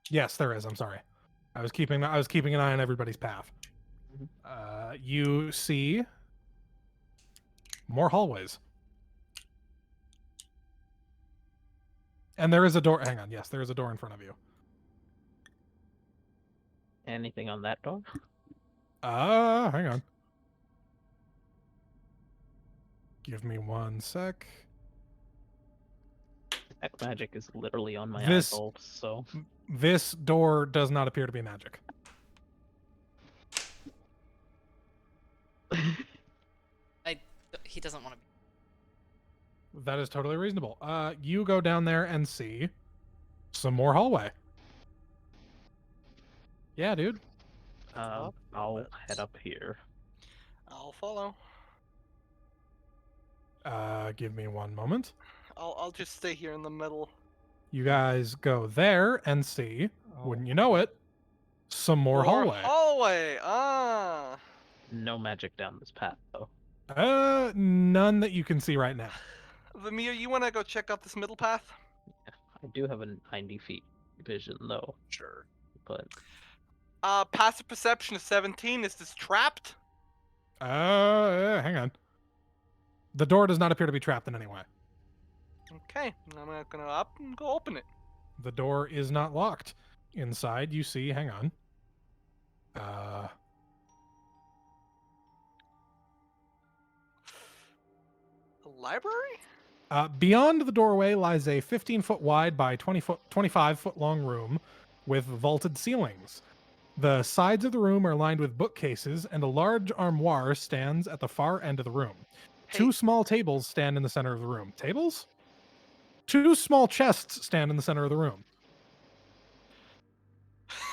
Yes, there is. I'm sorry. I was keeping an eye on everybody's path. You see more hallways. And there is a door. Hang on. Yes, there is a door in front of you. Anything on that door? Hang on. Give me 1 sec. That magic is literally on my This- eyeballs, so This door does not appear to be magic. He doesn't want to. That is totally reasonable. You go down there and see some more hallway. Yeah, dude. I'll head up here. I'll follow. Give me 1 moment. I'll just stay here in the middle. You guys go there and see, Oh, wouldn't you know it, some more hallway. Hallway. Ah. No magic down this path, though. None that you can see right now. Vamir, you wanna go check out this middle path? I do have a 90 feet vision, though, Sure. but Passive perception of 17. Is this trapped? Hang on. The door does not appear to be trapped in any way. Okay, I'm gonna up and go open it. The door is not locked. Inside, you see, hang on. A library? Beyond the doorway lies a 15-foot wide by 25-foot long room with vaulted ceilings. The sides of the room are lined with bookcases, and a large armoire stands at the far end of the room. Hey. 2 small tables stand in the center of the room. Tables? 2 small chests stand in the center of the room.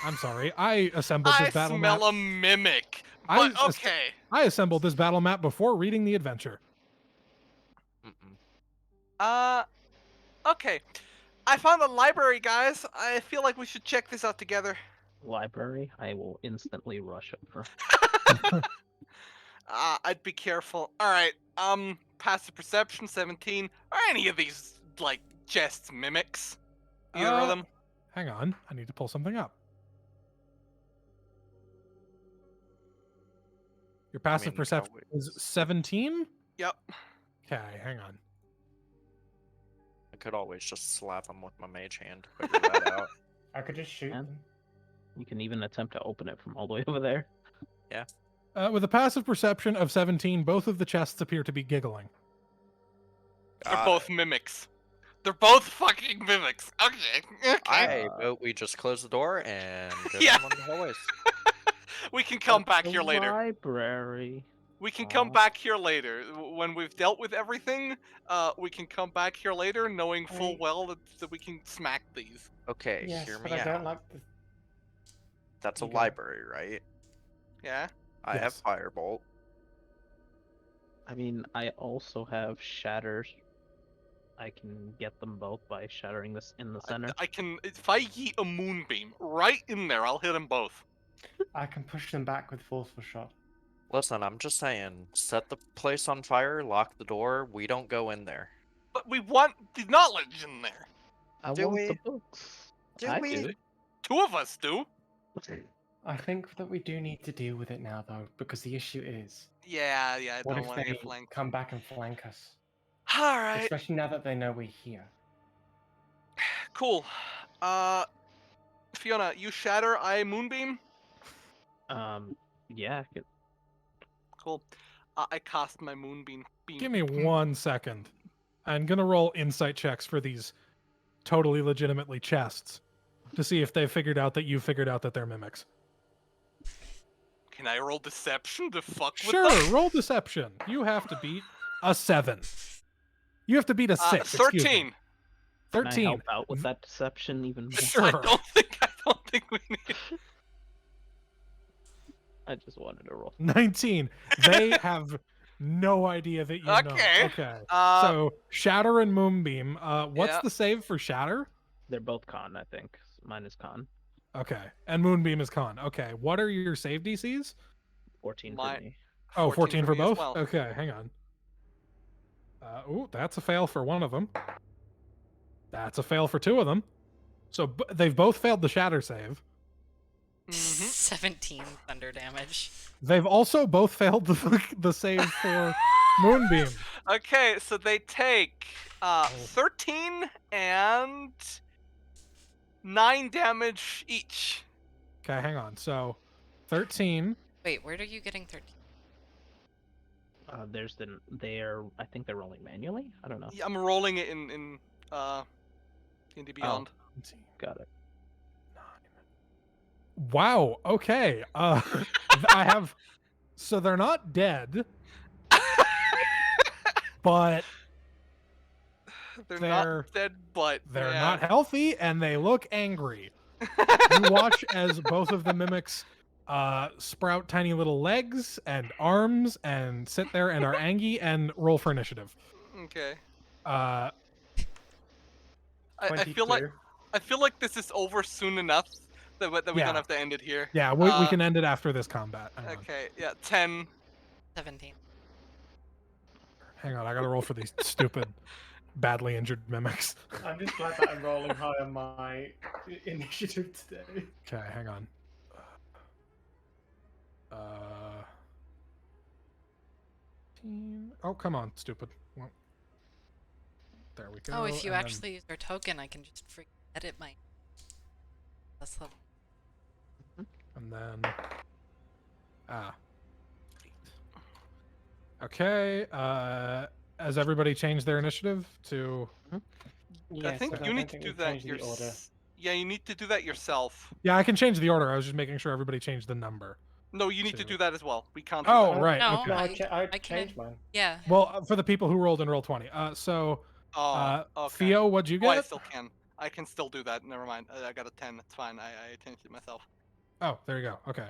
I'm sorry. I assembled I this battle map. smell a mimic. I But okay. I assembled this battle map before reading the adventure. Okay. I found a library, guys. I feel like we should check this out together. library, I will instantly rush over. I'd be careful. All right. Passive perception 17. Are any of these like chests mimics? Either of them? Hang on. I need to pull something up. Your passive mean, perception is 17? Yep. Okay, hang on. I could always just slap him with my mage hand. Figure that out. I could just shoot And- them. You can even attempt to open it from all the way over there. With a passive perception of 17, both of the chests appear to be giggling. They're Got both it. mimics. They're both fucking mimics. Okay. Okay. I vote we just close the door and go Yeah. down one of the hallways. We can come back The here later. Library. We can come back here later. When we've dealt with everything, we can come back here later knowing full Wait. well that we can smack these. Okay, Yes, hear but me I out. don't like the. That's a You go. library, right? Yeah? I have Yes. firebolt. I mean, I also have shatters. I can get them both by shattering this in the center. I can. If I yeet a moonbeam right in there, I'll hit them both. I can push them back with forceful shot. Listen, I'm just saying, set the place on fire, lock the door. We don't go in there. But we want the knowledge in there. I Do want the we? books. Do I we? do. Two of us do. I think that we do need to deal with it now, though, because the issue is, Yeah, I what don't if want to they get flanked. come back and flank us? All right, Especially now that they know we're here. cool. Fiona, you shatter, I moonbeam. Yeah. Cool. I cast my moonbeam. Give me 1 second. I'm gonna roll insight checks for these totally legitimately chests to see if they've figured out that you figured out that they're mimics. Can I roll deception to fuck Sure, with them? roll deception. You have to beat a 7. You have to beat a 6. excuse me. 13. Can I 13. help out with that deception even more? Sure. I don't think we need. I just wanted to roll. 19. They have no idea that you know. Okay. Okay. Uh, So Shatter and Moonbeam. What's yeah. the save for Shatter? They're both con, I think. Mine is con. Okay. And Moonbeam is con. Okay. What are your save DCs? 14 My- for me. Oh, 14 for me as both? well. Okay, hang on. Ooh, that's a fail for one of them. That's a fail for two of them. So they've both failed the Shatter save. Mhm. 17 thunder damage. They've also both failed the save for Moonbeam. Okay, so they take 13 and 9 damage each. Okay, hang on. So 13. Wait, where are you getting 13? There's I think they're rolling manually? I don't know. Yeah, I'm rolling it in the Beyond. Got it. Wow. Okay. I have. So they're not dead, but They're they're not dead, but they're yeah. not healthy, and they look angry. You watch as both of the mimics sprout tiny little legs and arms and sit there and are angry and roll for initiative. Okay. Uh, I feel like this is over soon enough that we Yeah. don't have to end it here. yeah, we can end it after this combat. Okay, yeah, 10. 17. Hang on, I gotta roll for these stupid, badly injured mimics. I'm just glad that I'm rolling high on my initiative today. Okay, hang on. Oh, come on, stupid. Well, there we go. Oh, if you and then- actually use your token, I can just edit my. That's level. And then. Okay, has everybody changed their initiative to. I think you need to do that yourself. Yeah, you need to do that yourself. Yeah, I can change the order. I was just making sure everybody changed the number. No, you need to to- do that as well. We can't do Oh, that. right. No, Okay. No, I I can- changed mine. Yeah. Well, for the people who rolled in roll 20. Oh, okay. Theo, what'd you Oh, I get? still can. I can still do that. Never mind. I got a 10. It's fine. I changed it myself. Oh, there you go. Okay.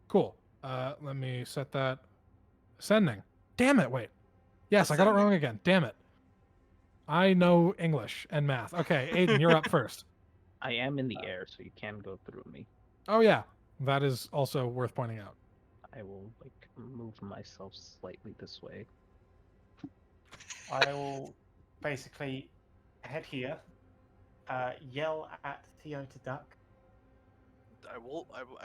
Cool. Let me set that. Ascending. Damn it, wait. Yes, I got it Ascending. wrong again. Damn it. I know English and math. Okay, Aiden, you're up first. I am in the air, so you can go through me. Oh, yeah. That is also worth pointing out. I will move myself slightly this way. I will basically head here, yell at Theo to duck.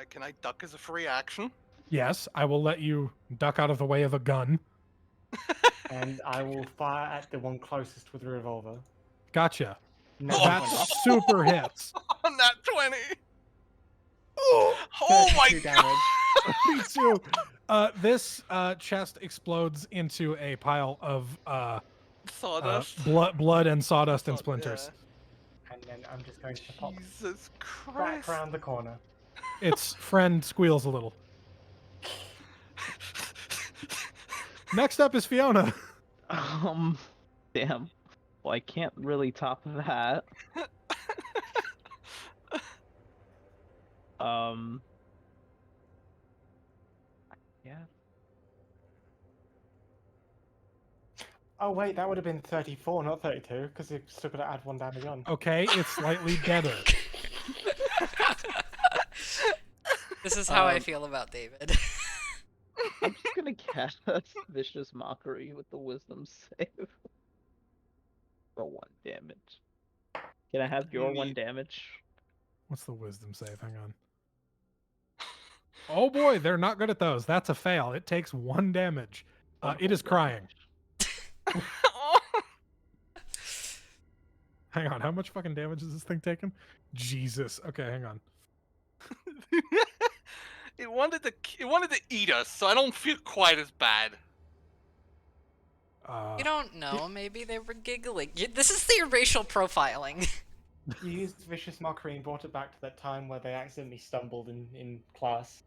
Can I duck as a free action? Yes, I will let you duck out of the way of a gun. And I will fire at the one closest with a revolver. Gotcha. No, That super hits. On that 20. Oh my 32 god! damage. Me too. This chest explodes into a pile of Sawdust. blood and sawdust and Oh, splinters. And then I'm just going to pop Jesus back Christ. around the corner. Its friend squeals a little. Next up is Fiona. Damn. Well, I can't really top that. Yeah. Oh wait, that would have been 34, not 32, because you've still got to add 1 damage on. Okay, it's slightly deader. This is how I Um, feel about David. I'm just gonna cast Vicious Mockery with the Wisdom save for 1 damage. Can I have your 1 damage? What's the wisdom save? Hang on. Oh boy, they're not good at those. That's a fail. It takes 1 damage. It One is whole crying. damage. Hang on, How much fucking damage is this thing taking? Jesus. Okay, hang on. It wanted to eat us, so I don't feel quite as bad. You don't know. Maybe they were giggling. This is the racial profiling. You used vicious mockery and brought it back to that time where they accidentally stumbled in class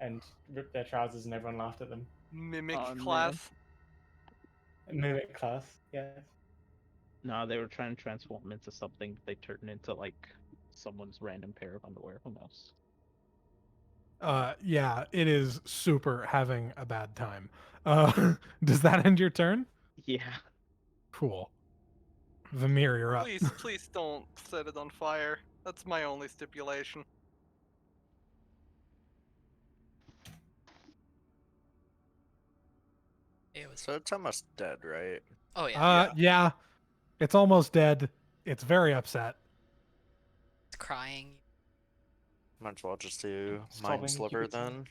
and ripped their trousers and everyone laughed at them. Mimic Oh, man. class. Mimic class, yes. No, they were trying to transform into something, but they turned into like someone's random pair of underwear. Who knows? Yeah, it is super having a bad time. Does that end your turn? Yeah. Cool. Vamir, you're up. Please don't set it on fire. That's my only stipulation. It was. So it's almost dead, right? Oh yeah. Yeah. It's almost dead. It's very upset. It's crying. Might as well just do Sobbing, Mind you Sliver could say. then.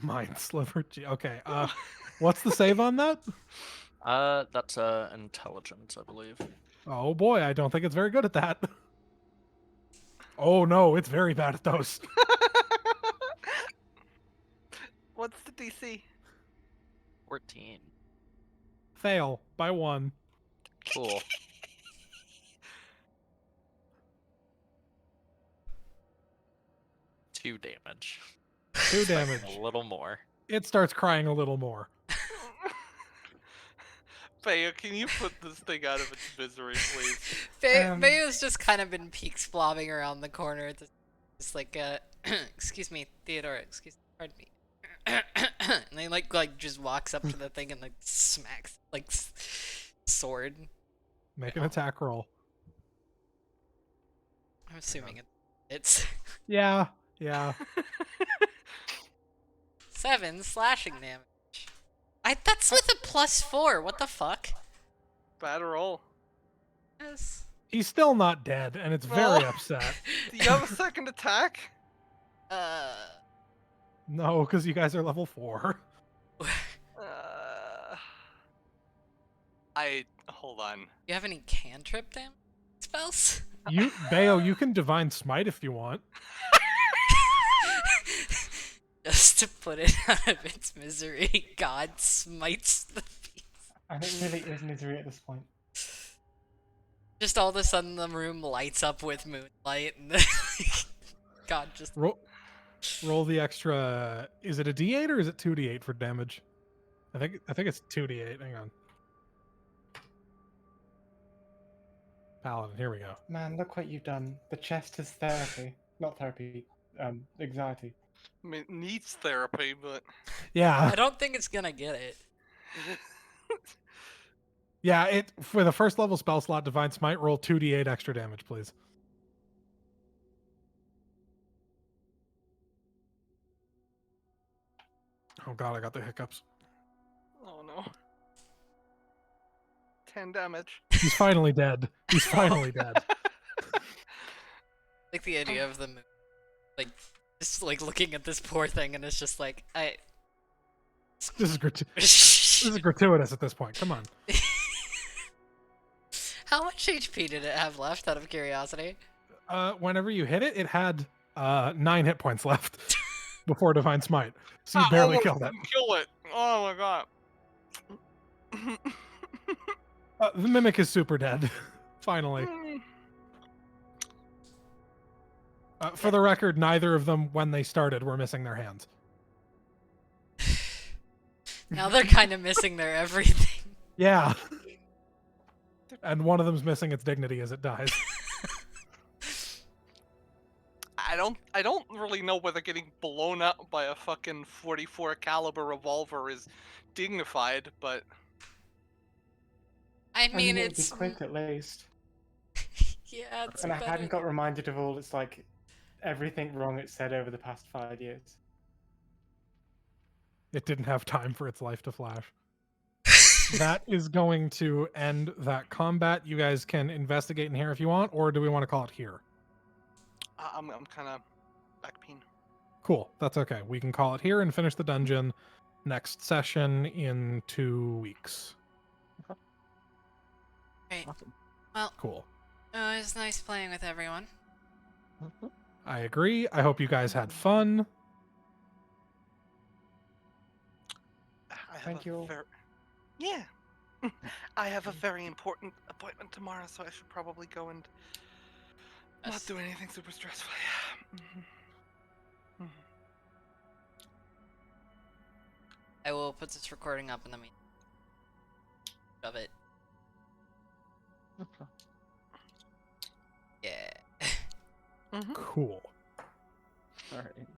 Mind sliver. Okay. What's the save on that? That's intelligence, I believe. Oh boy, I don't think it's very good at that. Oh no, it's very bad at those. What's the DC? 14. Fail by 1. Cool. Two damage. 2 Expecting damage. A little more. It starts crying a little more. Faya, can you put this thing out of its misery, please? Bayo's just kind of been peek blobbing around the corner. It's like, excuse me, Theodore. Excuse me, pardon me. And they like just walks up to the thing and like smacks sword. Make an attack roll. I'm assuming it's Yeah. 7 slashing damage. That's with a +4. What the fuck? Bad roll. Yes. He's still not dead, and it's very upset. Do you have a second attack? No, because you guys are level 4. Hold on. You have any cantrip damage spells? Bayo, you can divine smite if you want. Just to put it out of its misery, God smites the beast. And it really is misery at this point. Just all of a sudden the room lights up with moonlight and God just Roll the extra. Is it a D8 or is it 2D8 for damage? I think it's 2D8. Hang on. Paladin, here we go. Man, look what you've done. The chest is therapy. Not therapy, anxiety. I mean, it needs therapy, but... Yeah. I don't think it's gonna get it. Yeah, it for the first level spell slot, Divine Smite, roll 2d8 extra damage, please. Oh god, I got the hiccups. Oh no. 10 damage. He's finally dead. He's finally dead. Like the idea of the moon, like just like looking at this poor thing, and it's just like This is this is gratuitous at this point. Come on. How much HP did it have left, out of curiosity? Whenever you hit it, it had 9 hit points left before Divine Smite. So you barely killed it. Kill it. Oh my god. The mimic is super dead. Finally. For the record, neither of them, when they started, were missing their hands. Now they're kind of missing their everything. Yeah. And one of them's missing its dignity as it dies. I don't really know whether getting blown up by a fucking 44 caliber revolver is dignified, but I mean, it'd be it's quick at least. yeah, it's And I better. hadn't got reminded of all its like everything wrong it said over the past 5 years. It didn't have time for its life to flash. That is going to end that combat. You guys can investigate in here if you want, or do we want to call it here? I'm kind of back pain. Cool. That's okay. We can call it here and finish the dungeon next session in 2 weeks. Great. Awesome. Well, Cool. it was nice playing with everyone. Mhm. I agree. I hope you guys had fun. I have Thank you all. Yeah. I have a very important appointment tomorrow, so I should probably go and not Yes. do anything super stressful. Yeah. Mhm. I will put this recording up and then we shove it. Okay. Yeah. Mhm. Cool. All right.